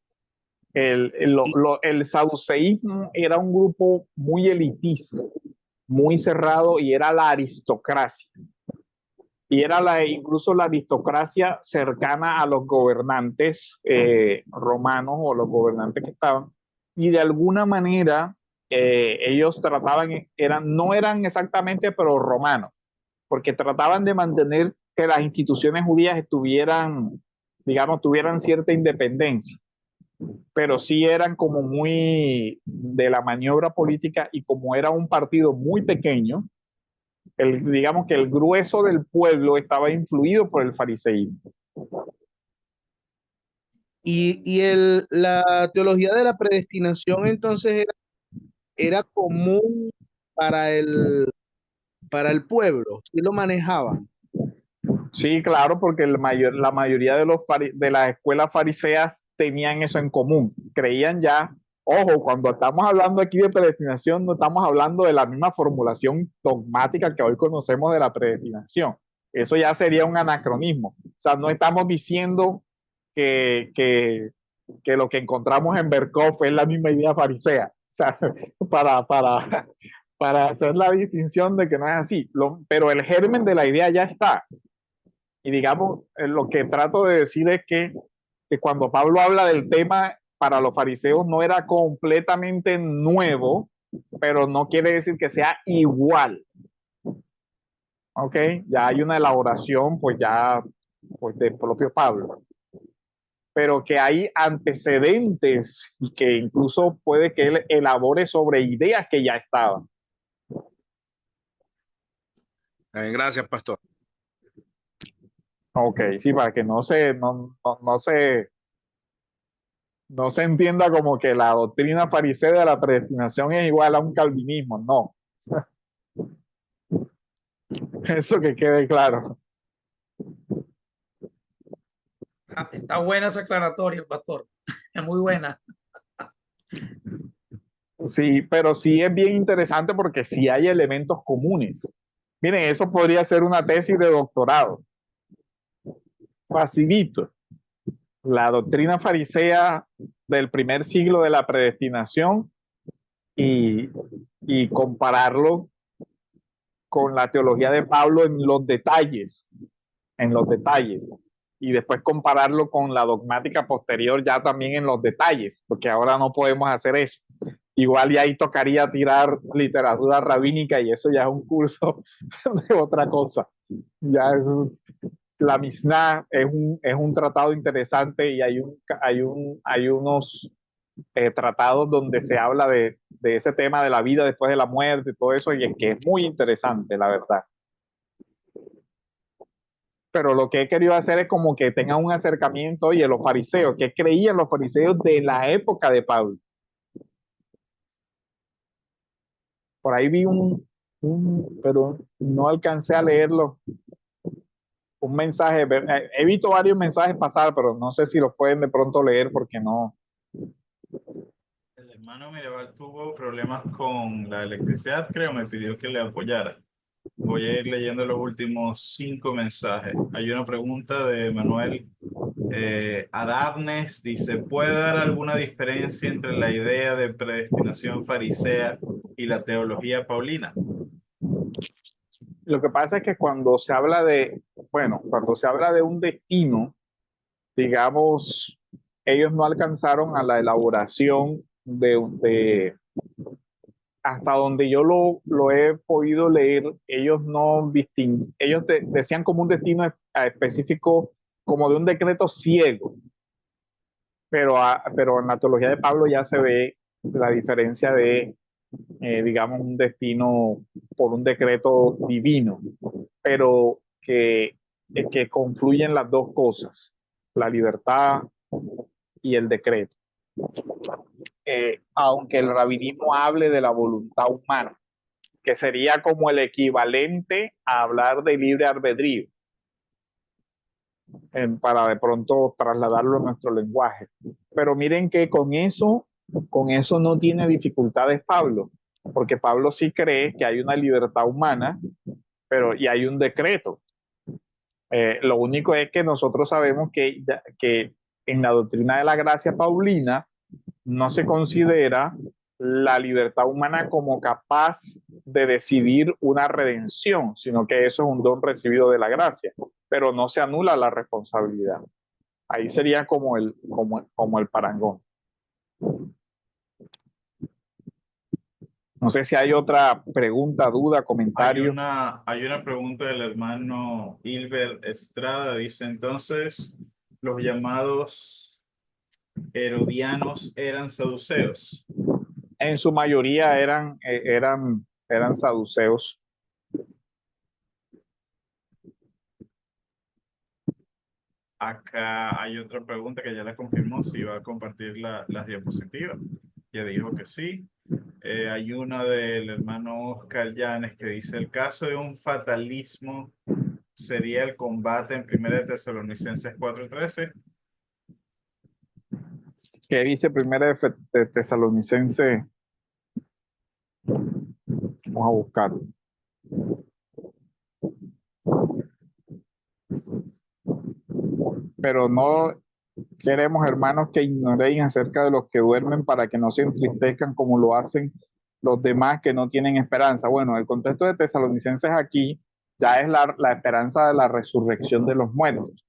Speaker 1: el saduceísmo era un grupo muy elitista, muy cerrado, y era la aristocracia. Y era incluso la aristocracia cercana a los gobernantes romanos o los gobernantes que estaban. Y de alguna manera ellos no eran exactamente pro romanos, porque trataban de mantener que las instituciones judías tuvieran cierta independencia, pero sí eran como muy de la maniobra política, y como era un partido muy pequeño, digamos que el grueso del pueblo estaba influido por el fariseísmo.
Speaker 2: La teología de la predestinación entonces era común para el pueblo, sí lo manejaban.
Speaker 1: Sí, claro, porque la mayoría de las escuelas fariseas tenían eso en común. Creían ya, ojo, cuando estamos hablando aquí de predestinación, no estamos hablando de la misma formulación dogmática que hoy conocemos de la predestinación. Eso ya sería un anacronismo. O sea, no estamos diciendo que lo que encontramos en Berkov es la misma idea farisea. O sea, para hacer la distinción de que no es así. Pero el germen de la idea ya está. Y digamos, lo que trato de decir es que cuando Pablo habla del tema, para los fariseos no era completamente nuevo, pero no quiere decir que sea igual. ¿Ok? Ya hay una elaboración, pues del propio Pablo. Pero que hay antecedentes y que incluso puede que él elabore sobre ideas que ya estaban.
Speaker 2: Gracias, pastor.
Speaker 1: Ok, sí, para que no se entienda como que la doctrina farisea de la predestinación es igual a un calvinismo, no. Eso que quede claro.
Speaker 4: Está buena esa aclaratoria, pastor. Es muy buena.
Speaker 1: Sí, pero sí es bien interesante porque sí hay elementos comunes. Miren, eso podría ser una tesis de doctorado. Facilito. La doctrina farisea del primer siglo de la predestinación y, y compararlo con la teología de Pablo en los detalles, y después compararlo con la dogmática posterior ya también en los detalles, porque ahora no podemos hacer eso. Igual y ahí tocaría tirar literatura rabínica y eso ya es un curso de otra cosa. Ya eso es, la Mishnah es un tratado interesante y hay unos tratados donde se habla de ese tema de la vida después de la muerte y todo eso, y es que es muy interesante, la verdad. Pero lo que he querido hacer es como que tengan un acercamiento, oye, los fariseos, ¿qué creían los fariseos de la época de Pablo? Por ahí vi pero no alcancé a leerlo, un mensaje, he visto varios mensajes pasar, pero no sé si los pueden de pronto leer porque no.
Speaker 6: El hermano Mirabal tuvo problemas con la electricidad, creo, me pidió que le apoyara. Voy a ir leyendo los últimos 5 mensajes. Hay una pregunta de Manuel Adarnes, dice, ¿puede dar alguna diferencia entre la idea de predestinación farisea y la teología paulina?
Speaker 1: Lo que pasa es que cuando se habla cuando se habla de un destino, digamos, ellos no alcanzaron a la elaboración hasta donde yo lo he podido leer, ellos no distinguen, ellos decían como un destino específico, como de un decreto ciego, pero en la teología de Pablo ya se ve la diferencia de, digamos, un destino por un decreto divino, pero que confluyen las dos cosas, la libertad y el decreto. Aunque el rabinismo hable de la voluntad humana, que sería como el equivalente a hablar de libre albedrío, para de pronto trasladarlo a nuestro lenguaje. Pero miren que con eso no tiene dificultades Pablo, porque Pablo sí cree que hay una libertad humana, pero y hay un decreto. Lo único es que nosotros sabemos que en la doctrina de la gracia paulina no se considera la libertad humana como capaz de decidir una redención, sino que eso es un don recibido de la gracia, pero no se anula la responsabilidad. Ahí sería como el parangón. No sé si hay otra pregunta, duda, comentario.
Speaker 6: Hay una pregunta del hermano Hilbert Estrada, dice entonces, los llamados herodianos eran saduceos.
Speaker 1: En su mayoría eran saduceos.
Speaker 6: Acá hay otra pregunta que ya la confirmó, si va a compartir las diapositivas. Ya dijo que sí. Hay una del hermano Oscar Llanes que dice, el caso de un fatalismo sería el combate en 1 Tesalonicenses 4:13.
Speaker 1: Que dice primera de Tesalonicense, vamos a buscarlo. Pero no queremos, hermanos, que ignoréis acerca de los que duermen para que no se entristezcan como lo hacen los demás que no tienen esperanza. Bueno, el contexto de Tesalonicenses aquí ya es la esperanza de la resurrección de los muertos.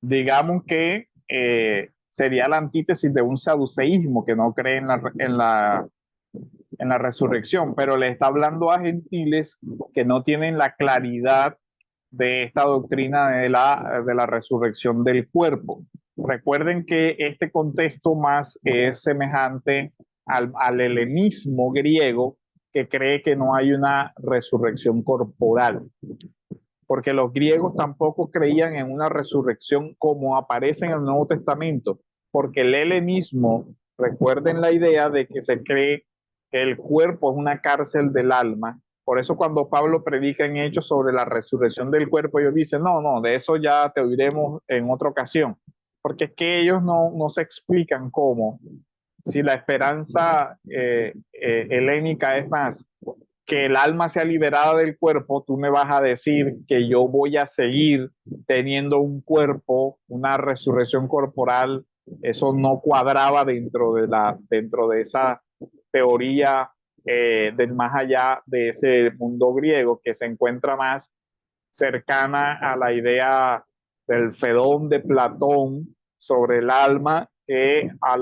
Speaker 1: Digamos que sería la antítesis de un saduceísmo que no cree en la resurrección, pero le está hablando a gentiles que no tienen la claridad de esta doctrina de la resurrección del cuerpo. Recuerden que este contexto más es semejante al helenismo griego, que cree que no hay una resurrección corporal, porque los griegos tampoco creían en una resurrección como aparece en el Nuevo Testamento, porque el helenismo, recuerden la idea de que se cree que el cuerpo es una cárcel del alma Por eso cuando Pablo predica en Hechos sobre la resurrección del cuerpo, ellos dicen, no, no, de eso ya te oiremos en otra ocasión, porque es que ellos no se explican cómo, si la esperanza helénica es más que el alma sea liberada del cuerpo, tú me vas a decir que yo voy a seguir teniendo un cuerpo, una resurrección corporal. Eso no cuadraba dentro de esa teoría del más allá de ese mundo griego que se encuentra más cercana a la idea del Fedón de Platón sobre el alma que a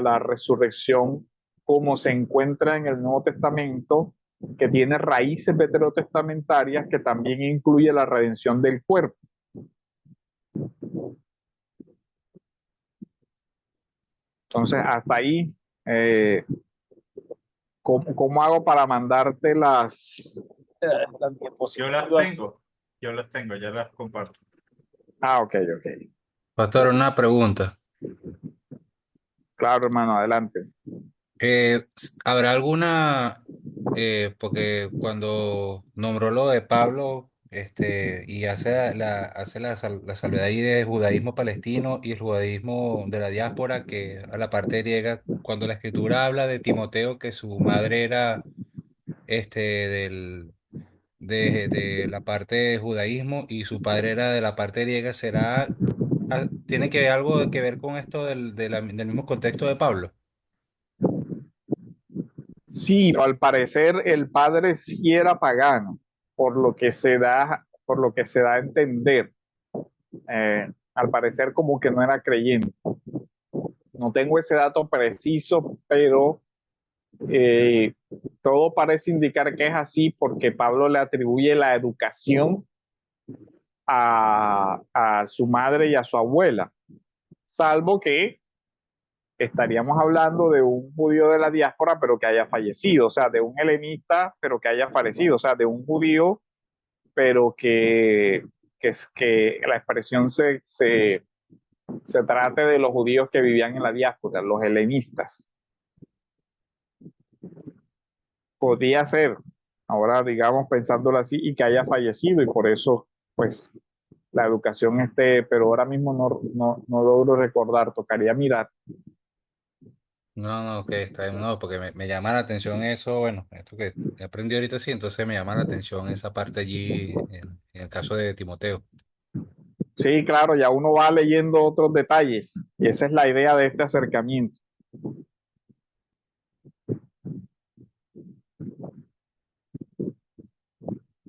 Speaker 1: la resurrección como se encuentra en el Nuevo Testamento, que tiene raíces veterotestamentarias que también incluye la redención del cuerpo. Entonces, hasta ahí, ¿cómo hago para mandarte las
Speaker 6: Yo
Speaker 1: diapositivas?
Speaker 6: las tengo, ya las comparto.
Speaker 1: Ah, ok.
Speaker 7: Pastor, una pregunta.
Speaker 1: Claro, hermano, adelante.
Speaker 7: ¿Habrá alguna, porque cuando nombró lo de Pablo, y la salvedad ahí de judaísmo palestino y el judaísmo de la diáspora, que a la parte griega, cuando la escritura habla de Timoteo, que su madre era este, de la parte de judaísmo y su padre era de la parte griega, tiene que algo que ver con esto del mismo contexto de Pablo?
Speaker 1: Sí, al parecer el padre sí era pagano, por lo que se da a entender. Al parecer como que no era creyente. No tengo ese dato preciso, pero eh, todo parece indicar que es así porque Pablo le atribuye la educación a su madre y a su abuela, salvo que estaríamos hablando de un judío de la diáspora, pero que haya fallecido, o sea, de un helenista, pero que haya fallecido, o sea, de un judío, pero que la expresión se trate de los judíos que vivían en la diáspora, los helenistas. Podría ser, ahora digamos pensándolo así, y que haya fallecido, y por eso, pues, la educación pero ahora mismo no logro recordar, tocaría mirar.
Speaker 7: No, ok, está bien, no, porque me llama la atención eso, bueno, esto que aprendí ahorita sí, entonces me llama la atención esa parte allí en el caso de Timoteo.
Speaker 1: Sí, claro, ya uno va leyendo otros detalles, y esa es la idea de este acercamiento.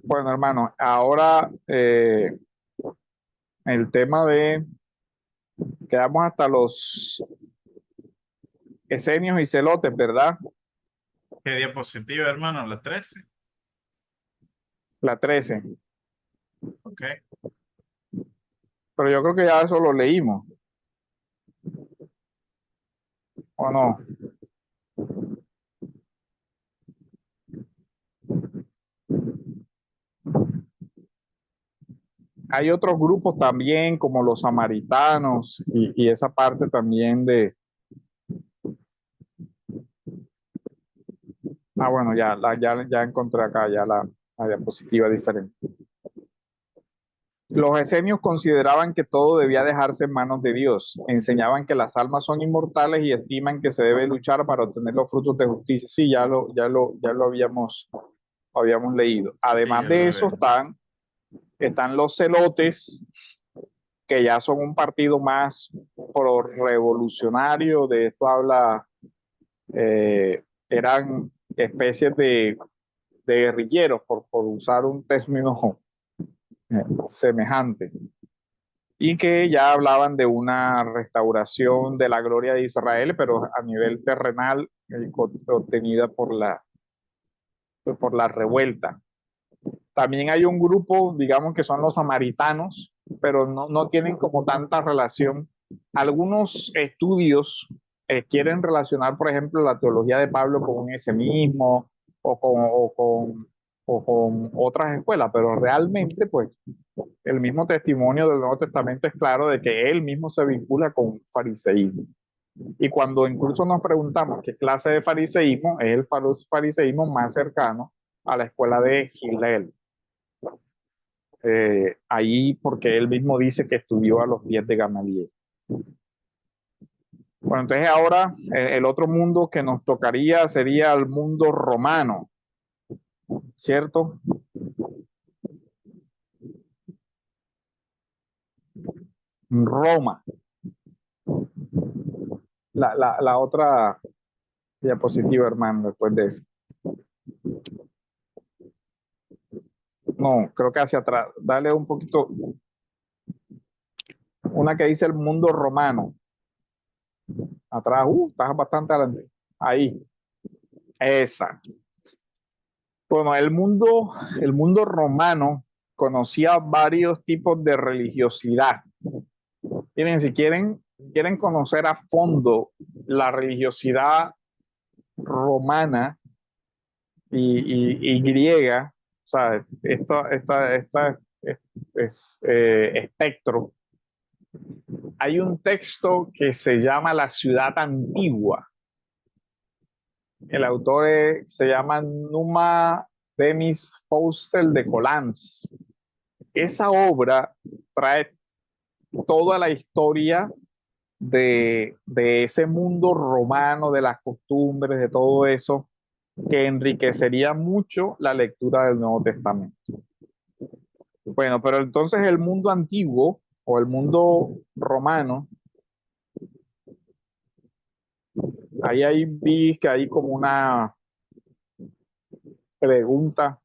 Speaker 1: Bueno, hermano, ahora el tema quedamos hasta los esenios y celotes, ¿verdad?
Speaker 6: ¿Qué diapositiva, hermano? La 13.
Speaker 1: La 13.
Speaker 6: Ok.
Speaker 1: Pero yo creo que ya eso lo leímos, ¿o no? Hay otros grupos también, como los samaritanos, y esa parte también bueno, ya encontré acá ya la diapositiva diferente. Los esenios consideraban que todo debía dejarse en manos de Dios. Enseñaban que las almas son inmortales y estiman que se debe luchar para obtener los frutos de justicia. Sí, ya lo habíamos leído.
Speaker 6: Sí,
Speaker 1: Además
Speaker 6: ya
Speaker 1: de
Speaker 6: lo
Speaker 1: eso
Speaker 6: leí.
Speaker 1: están los celotes, que ya son un partido más pro-revolucionario. De esto habla, eran especies de guerrilleros, por usar un término semejante, y que ya hablaban de una restauración de la gloria de Israel, pero a nivel terrenal, obtenida por la revuelta. También hay un grupo, digamos, que son los samaritanos, pero no tienen como tanta relación. Algunos estudios quieren relacionar, por ejemplo, la teología de Pablo con ese mismo o con otras escuelas, pero realmente, pues, el mismo testimonio del Nuevo Testamento es claro de que él mismo se vincula con fariseísmo. Y cuando incluso nos preguntamos qué clase de fariseísmo, es el fariseísmo más cercano a la escuela de Hillel. Ahí porque él mismo dice que estudió a los pies de Gamaliel. Bueno, entonces ahora el otro mundo que nos tocaría sería el mundo romano, ¿cierto? Roma. La otra diapositiva, hermano, después de eso. No, creo que hacia atrás. Dale un poquito. Una que dice el mundo romano. Atrás, estás bastante adelante. Ahí. Esa. Bueno, el mundo romano conocía varios tipos de religiosidad. Miren, si quieren conocer a fondo la religiosidad romana y griega, o sea, esta espectro, hay un texto que se llama La Ciudad Antigua. El autor se llama Numa Demis Faustel de Colans. Esa obra trae toda la historia de ese mundo romano, de las costumbres, de todo eso, que enriquecería mucho la lectura del Nuevo Testamento. Bueno, pero entonces el mundo antiguo o el mundo romano, ahí vi que hay como una pregunta.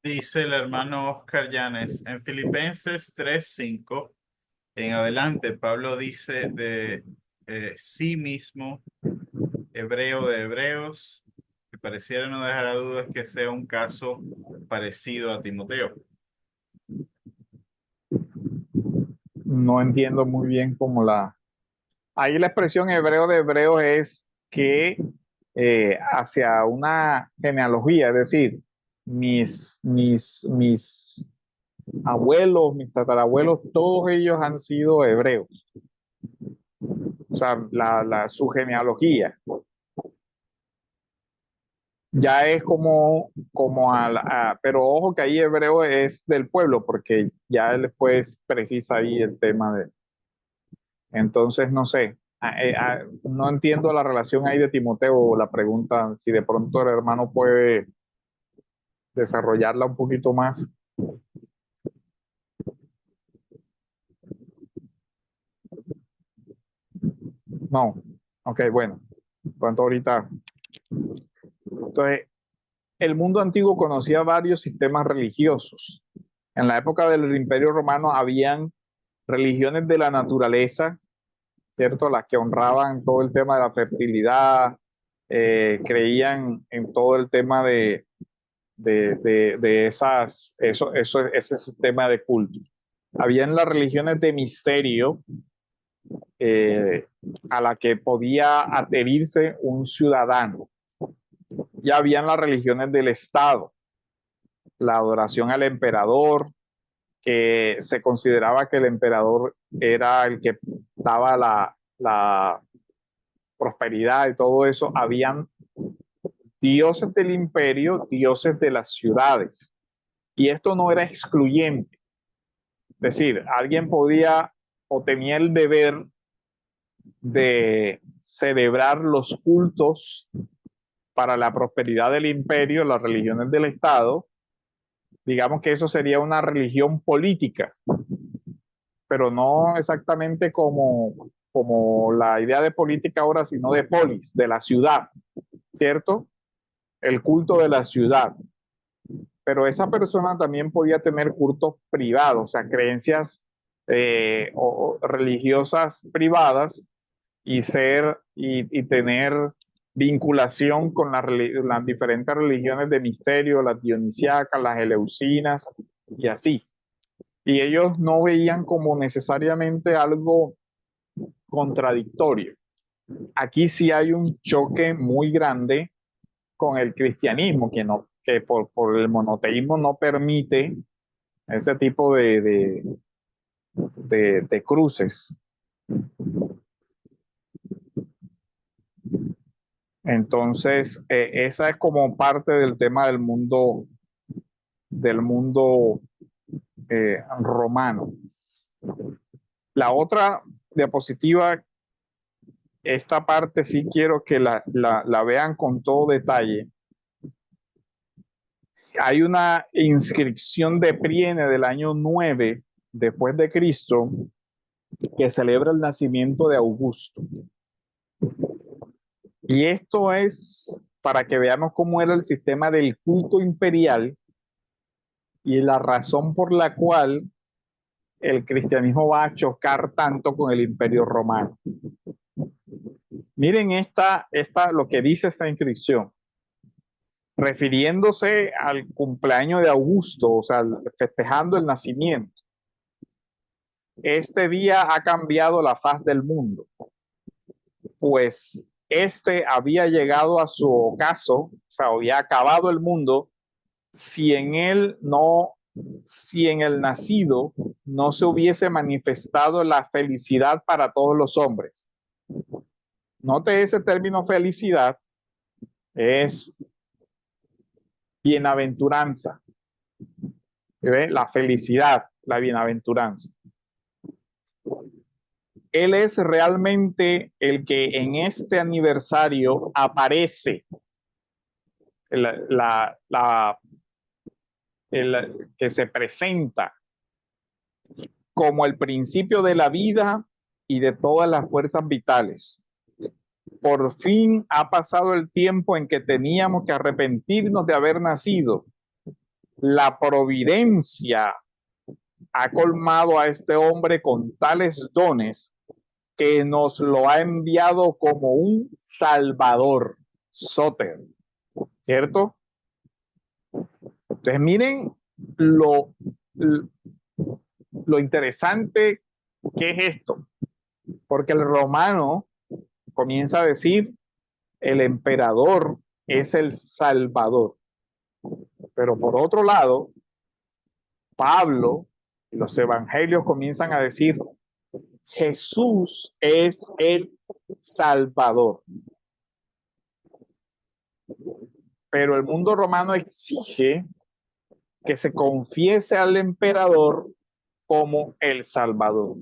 Speaker 6: Dice el hermano Oscar Llanes, en Filipenses 3:5 en adelante, Pablo dice de sí mismo, hebreo de hebreos, que pareciera no dejar a dudas que sea un caso parecido a Timoteo.
Speaker 1: No entiendo muy bien cómo Ahí la expresión hebreo de hebreos es que hacia una genealogía, es decir, mis abuelos, mis tatarabuelos, todos ellos han sido hebreos. O sea, su genealogía ya es pero ojo que ahí hebreo es del pueblo, porque ya él después precisa ahí el tema de, entonces no sé, no entiendo la relación ahí de Timoteo, la pregunta, si de pronto el hermano puede desarrollarla un poquito más. No, ok, bueno, pronto ahorita. Entonces, el mundo antiguo conocía varios sistemas religiosos. En la época del Imperio Romano habían religiones de la naturaleza, ¿cierto? Las que honraban todo el tema de la fertilidad, creían en todo el tema de ese sistema de culto. Habían las religiones de misterio a la que podía adherirse un ciudadano. Y habían las religiones del Estado, la adoración al emperador, que se consideraba que el emperador era el que daba la prosperidad y todo eso. Habían dioses del imperio, dioses de las ciudades. Y esto no era excluyente. Es decir, alguien podía o tenía el deber de celebrar los cultos para la prosperidad del imperio, las religiones del Estado. Digamos que eso sería una religión política, pero no exactamente como la idea de política ahora, sino de polis, de la ciudad, ¿cierto? El culto de la ciudad. Pero esa persona también podía tener cultos privados, o sea, creencias o religiosas privadas y tener vinculación con las diferentes religiones de misterio, las dionisíacas, las eleusinas y así. Y ellos no veían como necesariamente algo contradictorio. Aquí sí hay un choque muy grande con el cristianismo, que por el monoteísmo no permite ese tipo de cruces. Entonces, esa es como parte del tema del mundo romano. La otra diapositiva, esta parte sí quiero que la vean con todo detalle. Hay una inscripción de Priene del año 9 después de Cristo que celebra el nacimiento de Augusto. Y esto es para que veamos cómo era el sistema del culto imperial y la razón por la cual el cristianismo va a chocar tanto con el imperio romano. Miren lo que dice esta inscripción, refiriéndose al cumpleaños de Augusto, o sea, festejando el nacimiento. Este día ha cambiado la faz del mundo, pues este había llegado a su ocaso, o sea, había acabado el mundo si en el nacido no se hubiese manifestado la felicidad para todos los hombres. Note ese término felicidad, es bienaventuranza. ¿Ve? La felicidad, la bienaventuranza. Él es realmente el que en este aniversario aparece, que se presenta como el principio de la vida y de todas las fuerzas vitales. Por fin ha pasado el tiempo en que teníamos que arrepentirnos de haber nacido. La providencia ha colmado a este hombre con tales dones que nos lo ha enviado como un salvador, Soter, ¿cierto? Entonces miren lo interesante que es esto, porque el romano comienza a decir el emperador es el salvador, pero por otro lado Pablo y los evangelios comienzan a decir Jesús es el salvador, pero el mundo romano exige que se confiese al emperador como el salvador.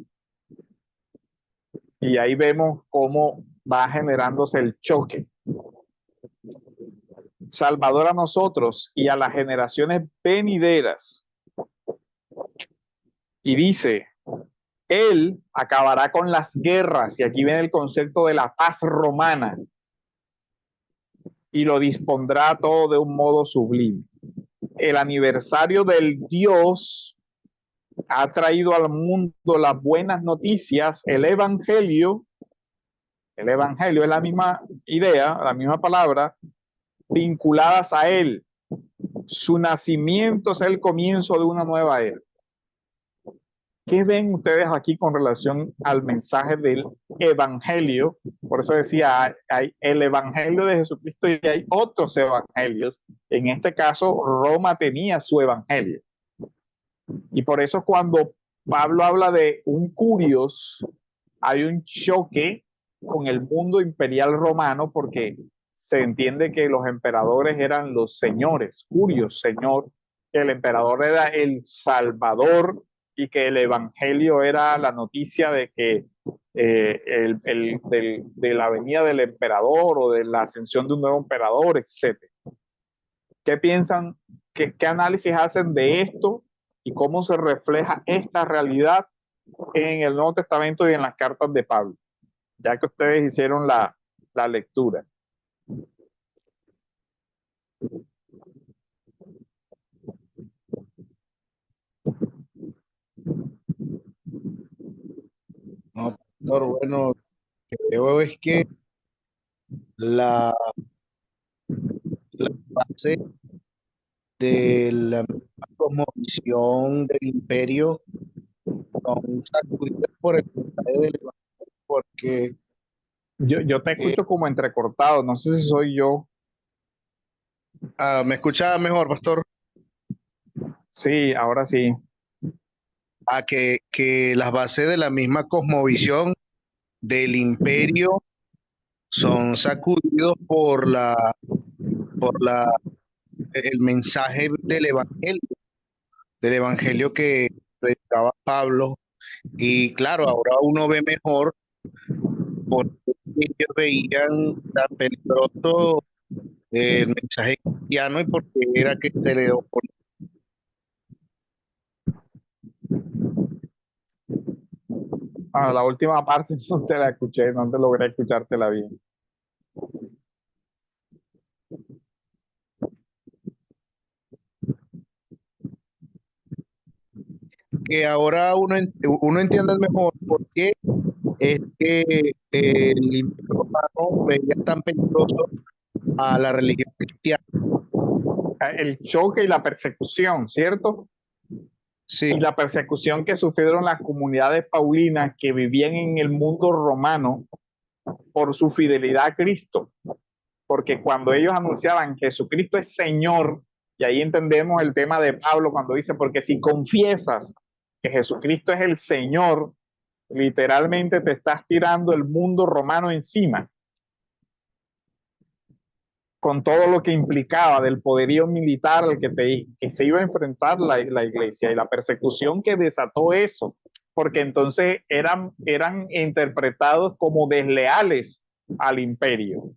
Speaker 1: Y ahí vemos cómo va generándose el choque. Salvador a nosotros y a las generaciones venideras. Y dice, Él acabará con las guerras, y aquí viene el concepto de la paz romana, y lo dispondrá todo de un modo sublime. El aniversario del Dios ha traído al mundo las buenas noticias, el evangelio es la misma idea, la misma palabra, vinculadas a él. Su nacimiento es el comienzo de una nueva era. ¿Qué ven ustedes aquí con relación al mensaje del evangelio? Por eso decía, hay el evangelio de Jesucristo y hay otros evangelios. En este caso, Roma tenía su evangelio. Y por eso cuando Pablo habla de un curios, hay un choque con el mundo imperial romano porque se entiende que los emperadores eran los señores, curios, señor, que el emperador era el salvador y que el evangelio era la noticia de que de la venida del emperador o de la ascensión de un nuevo emperador, etc. ¿Qué piensan? ¿Qué análisis hacen de esto y cómo se refleja esta realidad en el Nuevo Testamento y en las cartas de Pablo? Ya que ustedes hicieron la lectura.
Speaker 2: No, pastor, bueno, lo que veo es que la base de la cosmovisión del imperio son sacudidas por el mensaje del evangelio, porque
Speaker 1: Yo te escucho como entrecortado, no sé si soy yo.
Speaker 2: ¿me escucha mejor, pastor?
Speaker 1: Sí, ahora sí.
Speaker 2: Que las bases de la misma cosmovisión del imperio son sacudidos por el mensaje del evangelio que predicaba Pablo. Y claro, ahora uno ve mejor porque ellos veían tan peligroso el mensaje cristiano y porque era que se le oponía.
Speaker 1: Ah, la última parte no te la escuché, no te logré escuchártela bien.
Speaker 2: Que ahora uno entiende mejor por qué es que el Imperio Romano veía tan peligroso a la religión cristiana.
Speaker 1: El choque y la persecución, ¿cierto?
Speaker 2: Sí,
Speaker 1: Y la persecución que sufrieron las comunidades paulinas que vivían en el mundo romano por su fidelidad a Cristo. Porque cuando ellos anunciaban que Jesucristo es Señor, y ahí entendemos el tema de Pablo cuando dice, porque si confiesas que Jesucristo es el Señor, literalmente te estás tirando el mundo romano encima, con todo lo que implicaba del poderío militar al que se iba a enfrentar la iglesia y la persecución que desató eso, porque entonces eran interpretados como desleales al imperio,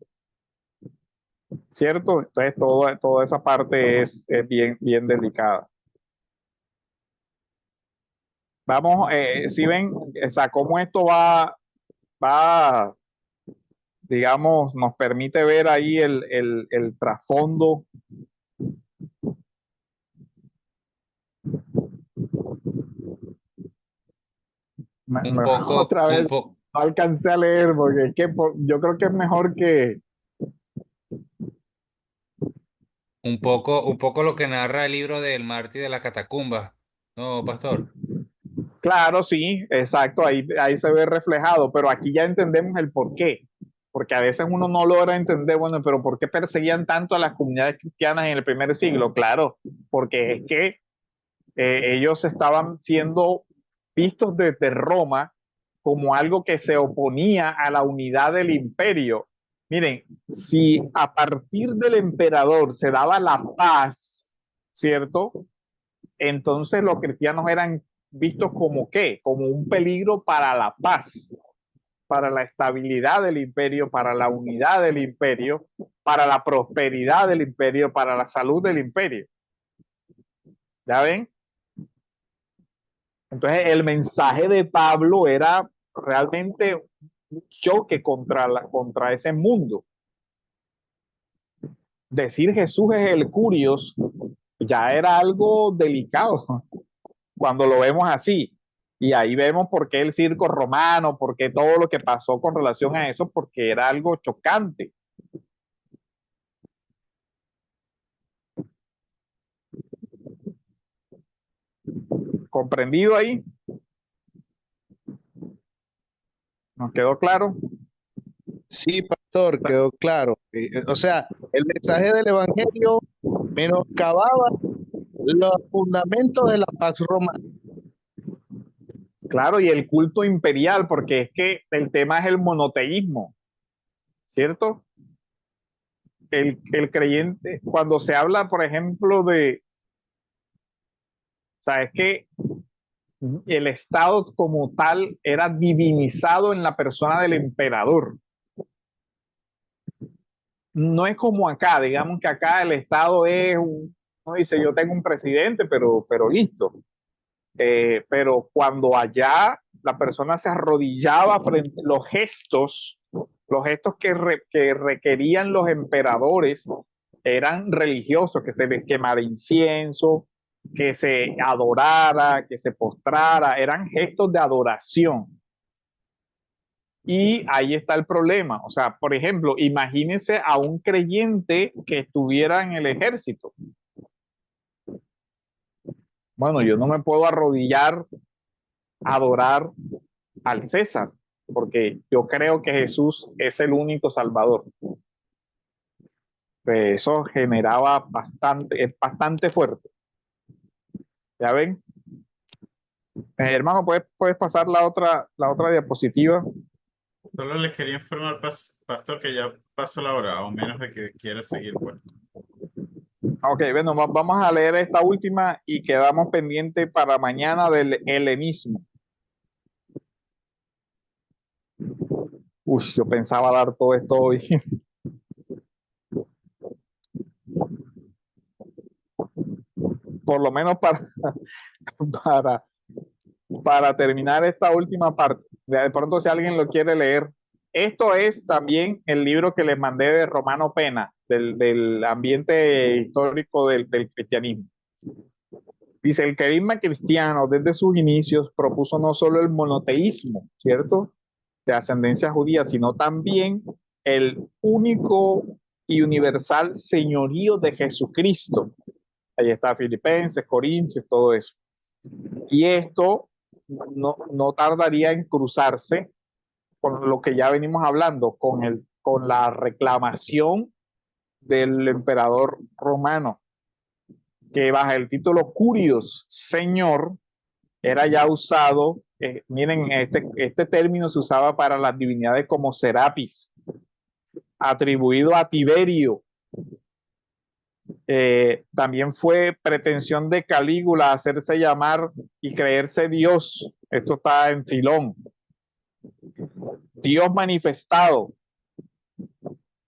Speaker 1: ¿cierto? Entonces toda esa parte es bien, bien delicada. Vamos, si ven, o sea, cómo esto va, digamos, nos permite ver ahí el trasfondo.
Speaker 7: Un poco,
Speaker 1: Otra vez no alcancé a leer porque es que yo creo que es mejor que,
Speaker 7: un poco lo que narra el libro del Mártir de la Catacumba, ¿no, pastor?
Speaker 1: claro, sí, exacto, ahí se ve reflejado, pero aquí ya entendemos el por qué, porque a veces uno no logra entender, bueno, pero ¿por qué perseguían tanto a las comunidades cristianas en el primer siglo? Claro, porque es que ellos estaban siendo vistos desde Roma como algo que se oponía a la unidad del imperio. Miren, si a partir del emperador se daba la paz, ¿cierto? Entonces los cristianos eran vistos como qué, como un peligro para la paz, para la estabilidad del imperio, para la unidad del imperio, para la prosperidad del imperio, para la salud del imperio. ¿Ya ven? Entonces el mensaje de Pablo era realmente un choque contra ese mundo. Decir Jesús es el curios ya era algo delicado cuando lo vemos así. Y ahí vemos por qué el circo romano, por qué todo lo que pasó con relación a eso, porque era algo chocante. ¿Comprendido ahí? ¿Nos quedó claro?
Speaker 2: sí, pastor, quedó claro. O sea, el mensaje del evangelio menoscababa los fundamentos de la Pax Romana.
Speaker 1: Claro, y el culto imperial, porque es que el tema es el monoteísmo, ¿cierto? El creyente, cuando se habla, por ejemplo, o sea, es que el Estado como tal era divinizado en la persona del emperador. No es como acá, digamos que acá el Estado es uno dice, yo tengo un presidente, pero listo. Pero cuando allá la persona se arrodillaba frente a los gestos que requerían los emperadores eran religiosos, que se les quemara incienso, que se adorara, que se postrara, eran gestos de adoración. Y ahí está el problema. O sea, por ejemplo, imagínense a un creyente que estuviera en el ejército. Bueno, yo no me puedo arrodillar a adorar al César, porque yo creo que Jesús es el único Salvador. Eso generaba bastante, es bastante fuerte. ¿Ya ven? Hermano, ¿puedes pasar la otra diapositiva?
Speaker 6: Solo le quería informar, pastor, que ya pasó la hora, o menos de que quiera seguir, pues.
Speaker 1: Ok, bueno, vamos a leer esta última y quedamos pendientes para mañana del helenismo. Uy, yo pensaba dar todo esto hoy. Por lo menos para, para terminar esta última parte. De pronto, si alguien lo quiere leer. Esto es también el libro que les mandé de Romano Pena, del ambiente histórico del cristianismo. Dice, el carisma cristiano desde sus inicios propuso no solo el monoteísmo, ¿cierto? De ascendencia judía, sino también el único y universal señorío de Jesucristo. Ahí está Filipenses, Corintios, todo eso. Y esto no tardaría en cruzarse con lo que ya venimos hablando, con la reclamación del emperador romano, que bajo el título Curios, Señor, era ya usado, miren, este término se usaba para las divinidades como Serapis, atribuido a Tiberio. También fue pretensión de Calígula hacerse llamar y creerse Dios. Esto está en Filón. Dios manifestado.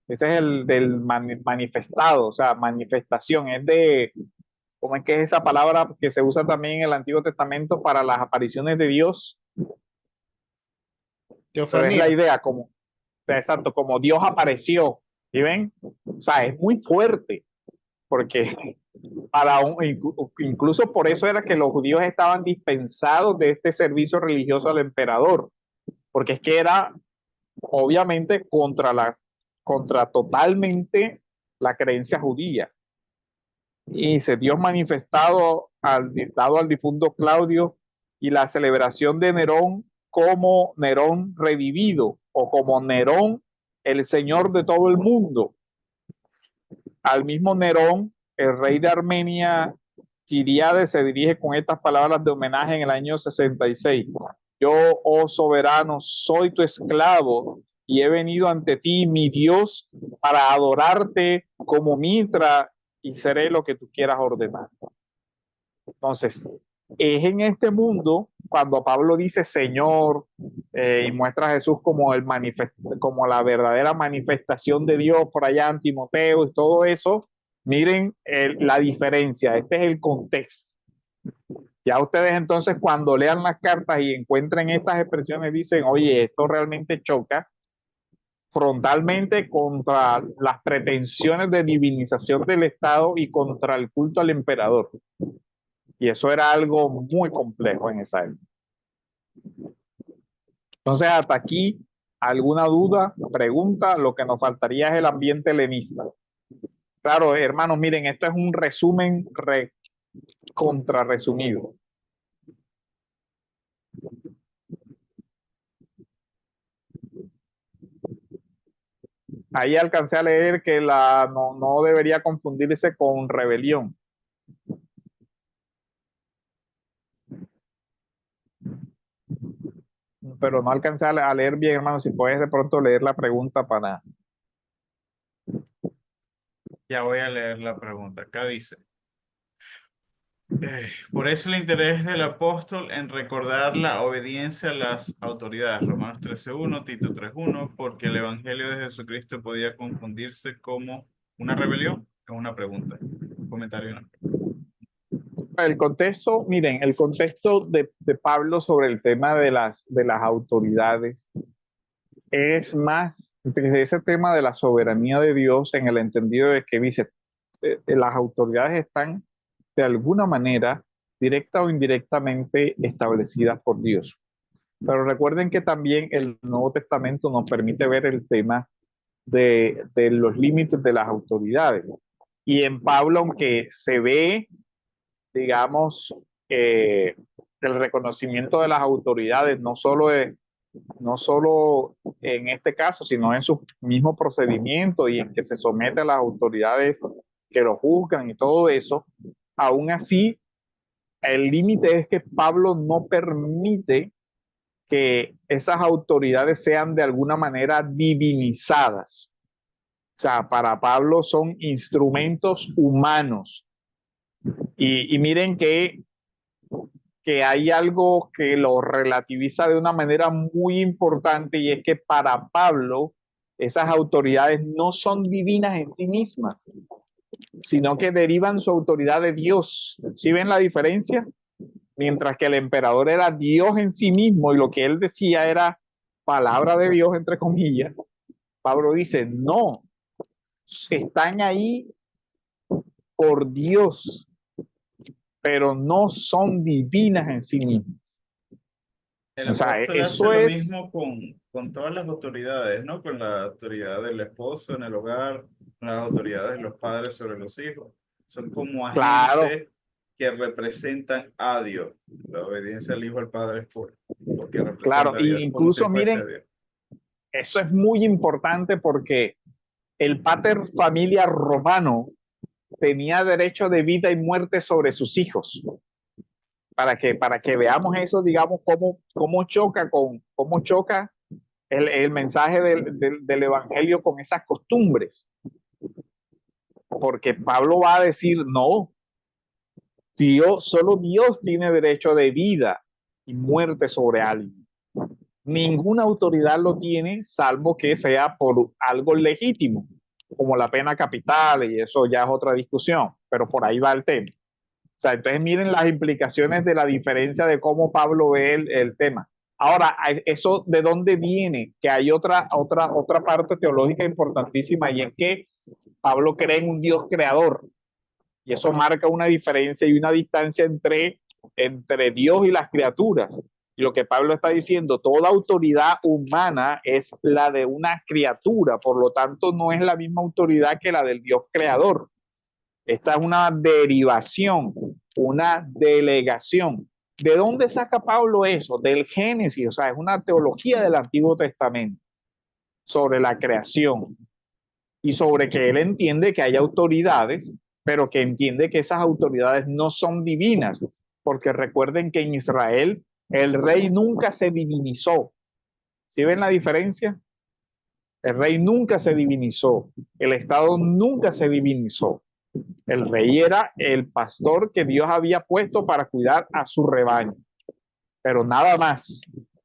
Speaker 1: Ese es el del manifestado, o sea, manifestación. Es de, ¿cómo es que es esa palabra que se usa también en el Antiguo Testamento para las apariciones de Dios? Pero es la
Speaker 2: Teofanía.
Speaker 1: idea, como, o sea, exacto, como Dios apareció. ¿Sí ven? O sea, es muy fuerte, porque incluso por eso era que los judíos estaban dispensados de este servicio religioso al emperador, porque es que era obviamente contra totalmente la creencia judía. Y dice, Dios manifestado dado al difunto Claudio y la celebración de Nerón como Nerón revivido o como Nerón, el señor de todo el mundo. Al mismo Nerón, el rey de Armenia, Quiriades, se dirige con estas palabras de homenaje en el año 66. Yo, oh soberano, soy tu esclavo y he venido ante ti, mi Dios, para adorarte como Mitra y seré lo que tú quieras ordenar. Entonces, es en este mundo cuando Pablo dice Señor y muestra a Jesús como, como la verdadera manifestación de Dios por allá en Timoteo y todo eso. Miren la diferencia, este es el contexto. Ya ustedes entonces cuando lean las cartas y encuentren estas expresiones dicen, oye, esto realmente choca frontalmente contra las pretensiones de divinización del Estado y contra el culto al emperador. Y eso era algo muy complejo en esa época. Entonces, hasta aquí, ¿alguna duda, pregunta? Lo que nos faltaría es el ambiente helenista. Claro, hermanos, miren, esto es un resumen contra resumido. Ahí alcancé a leer que no debería confundirse con rebelión. Pero no alcancé a leer bien, hermano. Si puedes de pronto leer la pregunta para...
Speaker 6: Ya voy a leer la pregunta. Acá dice, por eso el interés del apóstol en recordar la obediencia a las autoridades, Romanos 13:1, Tito 3:1, porque el evangelio de Jesucristo podía confundirse como una rebelión. Es una pregunta, un comentario. Una
Speaker 1: El contexto, miren, el contexto de Pablo sobre el tema de las autoridades es más de ese tema de la soberanía de Dios en el entendido de que dice, las autoridades están de alguna manera, directa o indirectamente, establecidas por Dios. Pero recuerden que también el Nuevo Testamento nos permite ver el tema de los límites de las autoridades. Y en Pablo, aunque se ve, digamos, el reconocimiento de las autoridades, no solo en este caso, sino en su mismo procedimiento y en que se somete a las autoridades que lo juzgan y todo eso, aún así, el límite es que Pablo no permite que esas autoridades sean de alguna manera divinizadas. O sea, para Pablo son instrumentos humanos. Y miren que hay algo que lo relativiza de una manera muy importante, y es que para Pablo esas autoridades no son divinas en sí mismas, sino que derivan su autoridad de Dios. ¿Sí ven la diferencia? Mientras que el emperador era Dios en sí mismo y lo que él decía era palabra de Dios, entre comillas, Pablo dice, no, están ahí por Dios, pero no son divinas en sí mismas.
Speaker 6: El
Speaker 1: O sea,
Speaker 6: apóstol hace
Speaker 1: eso
Speaker 6: lo
Speaker 1: es
Speaker 6: mismo con todas las autoridades, ¿no? Con la autoridad del esposo en el hogar, con las autoridades de los padres sobre los hijos. Son como
Speaker 1: claro,
Speaker 6: agentes que representan a Dios. La obediencia al Hijo al Padre es porque
Speaker 1: claro.
Speaker 6: representa a
Speaker 1: Y
Speaker 6: Dios, como si
Speaker 1: incluso
Speaker 6: fuese a
Speaker 1: miren,
Speaker 6: Dios.
Speaker 1: eso es muy importante porque el pater familia romano tenía derecho de vida y muerte sobre sus hijos. Para que veamos eso, digamos, cómo choca el mensaje del Evangelio con esas costumbres. Porque Pablo va a decir, no, solo Dios tiene derecho de vida y muerte sobre alguien. Ninguna autoridad lo tiene, salvo que sea por algo legítimo, como la pena capital, y eso ya es otra discusión, pero por ahí va el tema. O sea, entonces miren las implicaciones de la diferencia de cómo Pablo ve el tema. Ahora, ¿eso de dónde viene? Que hay otra parte teológica importantísima, y es que Pablo cree en un Dios creador, y eso marca una diferencia y una distancia entre Dios y las criaturas. Y lo que Pablo está diciendo, toda autoridad humana es la de una criatura, por lo tanto no es la misma autoridad que la del Dios creador. Esta es una derivación, una delegación. ¿De dónde saca Pablo eso? Del Génesis, o sea, es una teología del Antiguo Testamento sobre la creación y sobre que él entiende que hay autoridades, pero que entiende que esas autoridades no son divinas, porque recuerden que en Israel el rey nunca se divinizó. ¿Sí ven la diferencia? El rey nunca se divinizó, el Estado nunca se divinizó. El rey era el pastor que Dios había puesto para cuidar a su rebaño, pero nada más.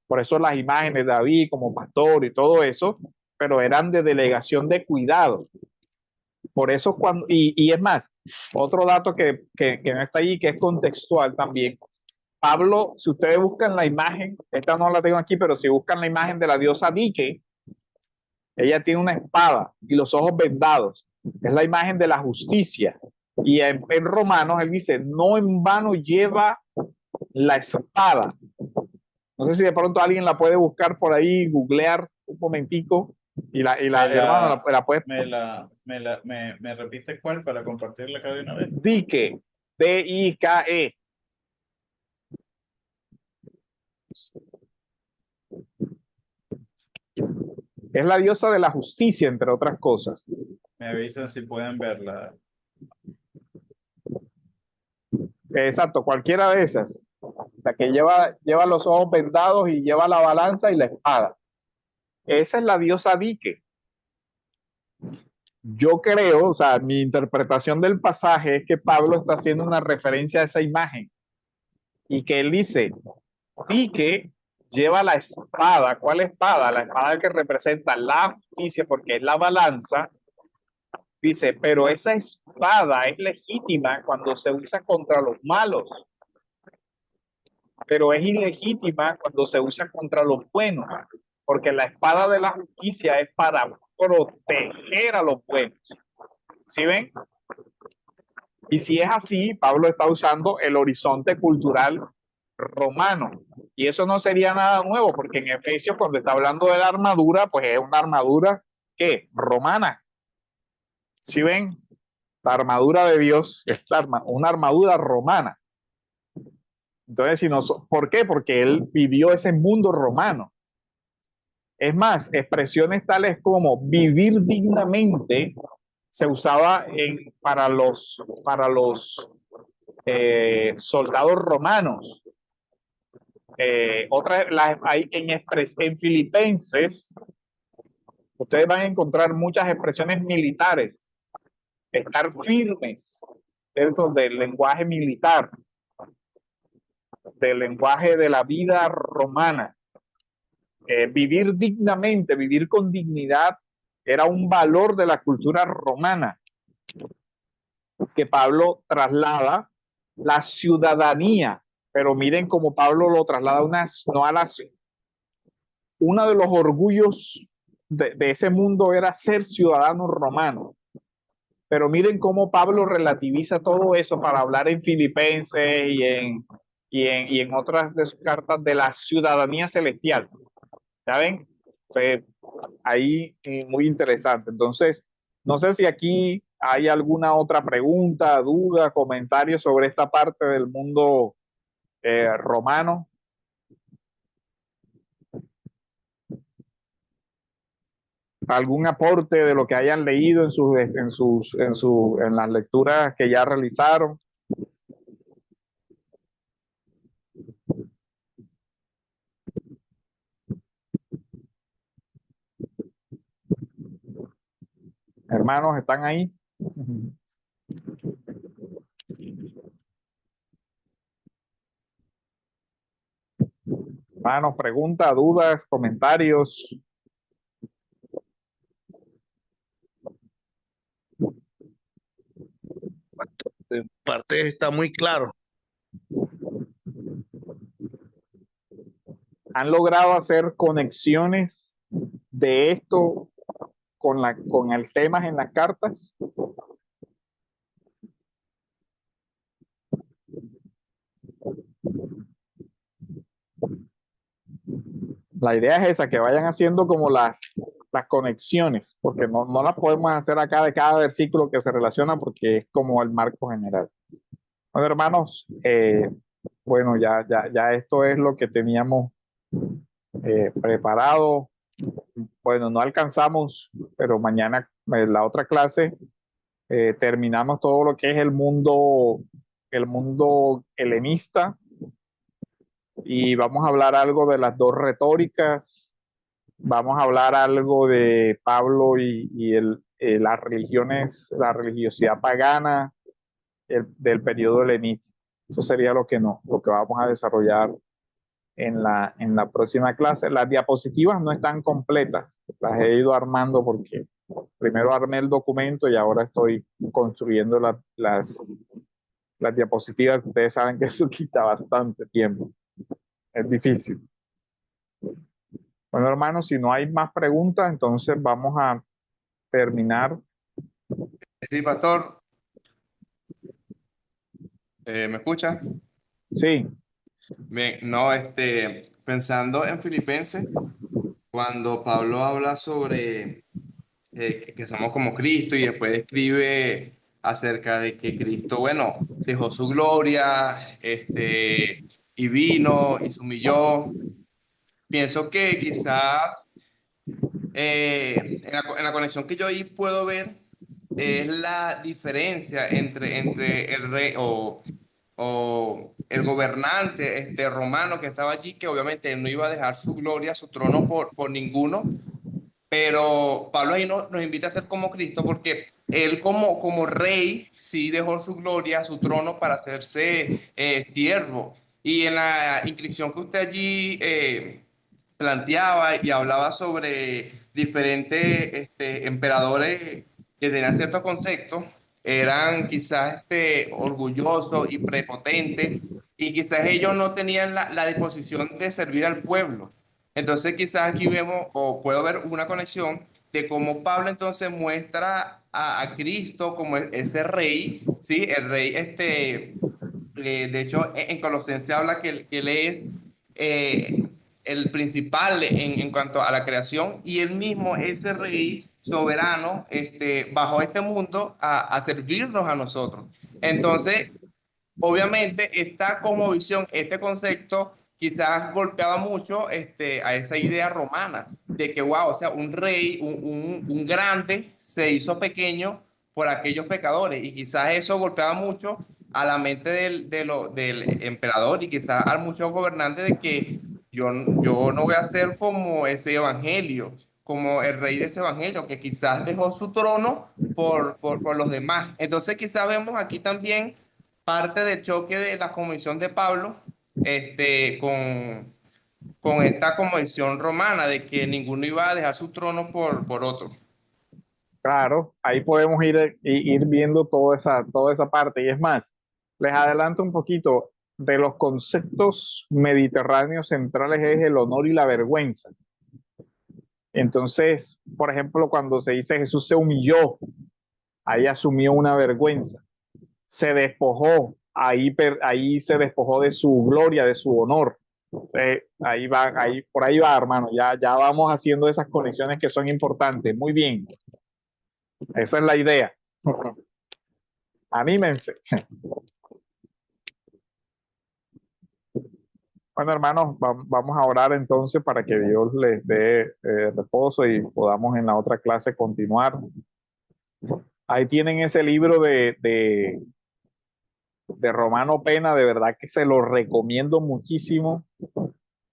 Speaker 1: Por eso las imágenes de David como pastor y todo eso, pero eran de delegación de cuidado. Por eso y es más, otro dato que no está ahí, que es contextual también. Pablo, si ustedes buscan la imagen, esta no la tengo aquí, pero si buscan la imagen de la diosa Nike, ella tiene una espada y los ojos vendados. Es la imagen de la justicia. Y en Romanos él dice, no en vano lleva la espada. No sé si de pronto alguien la puede buscar por ahí, googlear un momentico, y la hermana la puede.
Speaker 6: Me repite cuál para compartirla acá de una vez.
Speaker 1: Dike, Dike. Es la diosa de la justicia, entre otras cosas.
Speaker 6: Me avisan si pueden verla.
Speaker 1: Exacto, cualquiera de esas. La que lleva los ojos vendados y lleva la balanza y la espada. Esa es la diosa Dike. Yo creo, o sea, mi interpretación del pasaje es que Pablo está haciendo una referencia a esa imagen y que él dice, Dike lleva la espada. ¿Cuál espada? La espada que representa la justicia, porque es la balanza. Dice, pero esa espada es legítima cuando se usa contra los malos, pero es ilegítima cuando se usa contra los buenos, porque la espada de la justicia es para proteger a los buenos. ¿Sí ven? Y si es así, Pablo está usando el horizonte cultural romano. Y eso no sería nada nuevo, porque en Efesios, cuando está hablando de la armadura, pues es una armadura, ¿qué? Romana. ¿Sí ven? La armadura de Dios es una armadura romana. Entonces, ¿por qué? Porque él vivió ese mundo romano. Es más, expresiones tales como vivir dignamente se usaba para los soldados romanos. En Filipenses, ustedes van a encontrar muchas expresiones militares, estar firmes, dentro del lenguaje militar, del lenguaje de la vida romana. Vivir dignamente, vivir con dignidad, era un valor de la cultura romana que Pablo traslada la ciudadanía, pero miren cómo Pablo lo traslada no a la ciudad. Uno de los orgullos de ese mundo era ser ciudadano romano. Pero miren cómo Pablo relativiza todo eso para hablar en Filipenses y en otras de sus cartas de la ciudadanía celestial. ¿Saben? Entonces, ahí muy interesante. Entonces, no sé si aquí hay alguna otra pregunta, duda, comentario sobre esta parte del mundo romano. ¿Algún aporte de lo que hayan leído en las lecturas que ya realizaron? Hermanos, ¿están ahí? Hermanos, preguntas, dudas, comentarios.
Speaker 2: En parte está muy claro.
Speaker 1: ¿Han logrado hacer conexiones de esto con el tema en las cartas? La idea es esa, que vayan haciendo como las conexiones, porque no las podemos hacer acá de cada versículo que se relaciona, porque es como el marco general. Bueno, hermanos, bueno, ya esto es lo que teníamos preparado. Bueno, no alcanzamos, pero mañana en la otra clase terminamos todo lo que es el mundo helenista, y vamos a hablar algo de las dos retóricas, vamos a hablar algo de Pablo y las religiones, la religiosidad pagana del periodo helenista. Eso sería lo que vamos a desarrollar en la próxima clase. Las diapositivas no están completas, las he ido armando porque primero armé el documento y ahora estoy construyendo las diapositivas. Ustedes saben que eso quita bastante tiempo, es difícil. Bueno, hermanos, si no hay más preguntas, entonces vamos a terminar.
Speaker 8: Sí, pastor. ¿Me escucha?
Speaker 1: Sí.
Speaker 8: Bien, no, pensando en Filipenses, cuando Pablo habla sobre que somos como Cristo y después escribe acerca de que Cristo, bueno, dejó su gloria, y vino y se humilló, pienso que quizás en la conexión que yo ahí puedo ver es la diferencia entre el rey o el gobernante romano que estaba allí, que obviamente él no iba a dejar su gloria, su trono por ninguno, pero Pablo ahí nos invita a ser como Cristo, porque él como rey sí dejó su gloria, su trono para hacerse siervo. Y en la inscripción que usted allí planteaba y hablaba sobre diferentes emperadores que tenían ciertos conceptos, eran quizás orgullosos y prepotentes, y quizás ellos no tenían la disposición de servir al pueblo. Entonces quizás aquí vemos o puedo ver una conexión de cómo Pablo entonces muestra a Cristo como ese rey, ¿sí? El rey, de hecho en Colosenses habla que él es el principal en cuanto a la creación, y él mismo ese rey soberano bajo este mundo a servirnos a nosotros. Entonces, obviamente, esta cosmovisión, este concepto, quizás golpeaba mucho a esa idea romana de que, wow, o sea, un rey, un grande se hizo pequeño por aquellos pecadores, y quizás eso golpeaba mucho a la mente del emperador y quizás a muchos gobernantes de que yo no voy a ser como ese evangelio, como el rey de ese evangelio, que quizás dejó su trono por los demás. Entonces quizás vemos aquí también parte del choque de la convicción de Pablo con esta convención romana de que ninguno iba a dejar su trono por otro.
Speaker 1: Claro, ahí podemos ir viendo toda esa parte. Y es más, les adelanto un poquito, de los conceptos mediterráneos centrales es el honor y la vergüenza. Entonces, por ejemplo, cuando se dice Jesús se humilló, ahí asumió una vergüenza, se despojó, ahí se despojó de su gloria, de su honor. Ahí va, por ahí va, hermano, ya vamos haciendo esas conexiones que son importantes. Muy bien, esa es la idea. Anímense. Bueno, hermanos, vamos a orar entonces para que Dios les dé reposo y podamos en la otra clase continuar. Ahí tienen ese libro de Romano Pena, de verdad que se lo recomiendo muchísimo.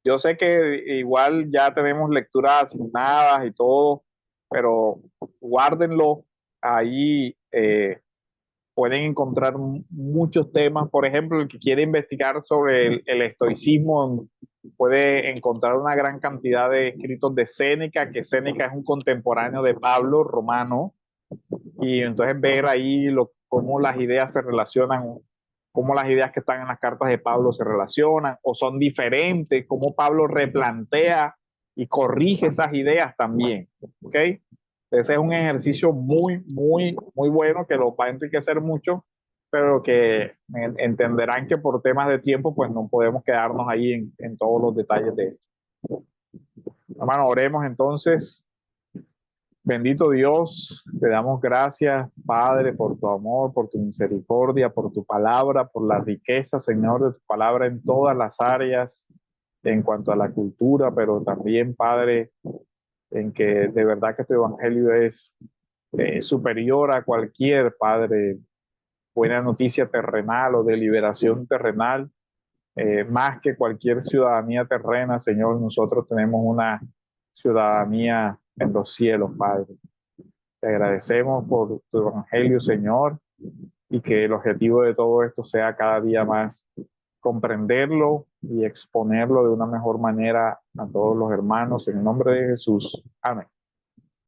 Speaker 1: Yo sé que igual ya tenemos lecturas asignadas y todo, pero guárdenlo ahí. Pueden encontrar muchos temas. Por ejemplo, el que quiere investigar sobre el estoicismo puede encontrar una gran cantidad de escritos de Séneca, que Séneca es un contemporáneo de Pablo romano, y entonces ver ahí cómo las ideas se relacionan, cómo las ideas que están en las cartas de Pablo se relacionan o son diferentes, cómo Pablo replantea y corrige esas ideas también. ¿Ok? Ese es un ejercicio muy bueno que lo va a enriquecer mucho, pero que entenderán que por temas de tiempo, pues no podemos quedarnos ahí en todos los detalles de esto. Hermano, oremos entonces. Bendito Dios, te damos gracias, Padre, por tu amor, por tu misericordia, por tu palabra, por la riqueza, Señor, de tu palabra en todas las áreas, en cuanto a la cultura, pero también, Padre, en que de verdad que tu evangelio es superior a cualquier, Padre, buena noticia terrenal o de liberación terrenal, más que cualquier ciudadanía terrena, Señor, nosotros tenemos una ciudadanía en los cielos, Padre. Te agradecemos por tu evangelio, Señor, y que el objetivo de todo esto sea cada día más comprenderlo y exponerlo de una mejor manera a todos los hermanos. En el nombre de Jesús. Amén.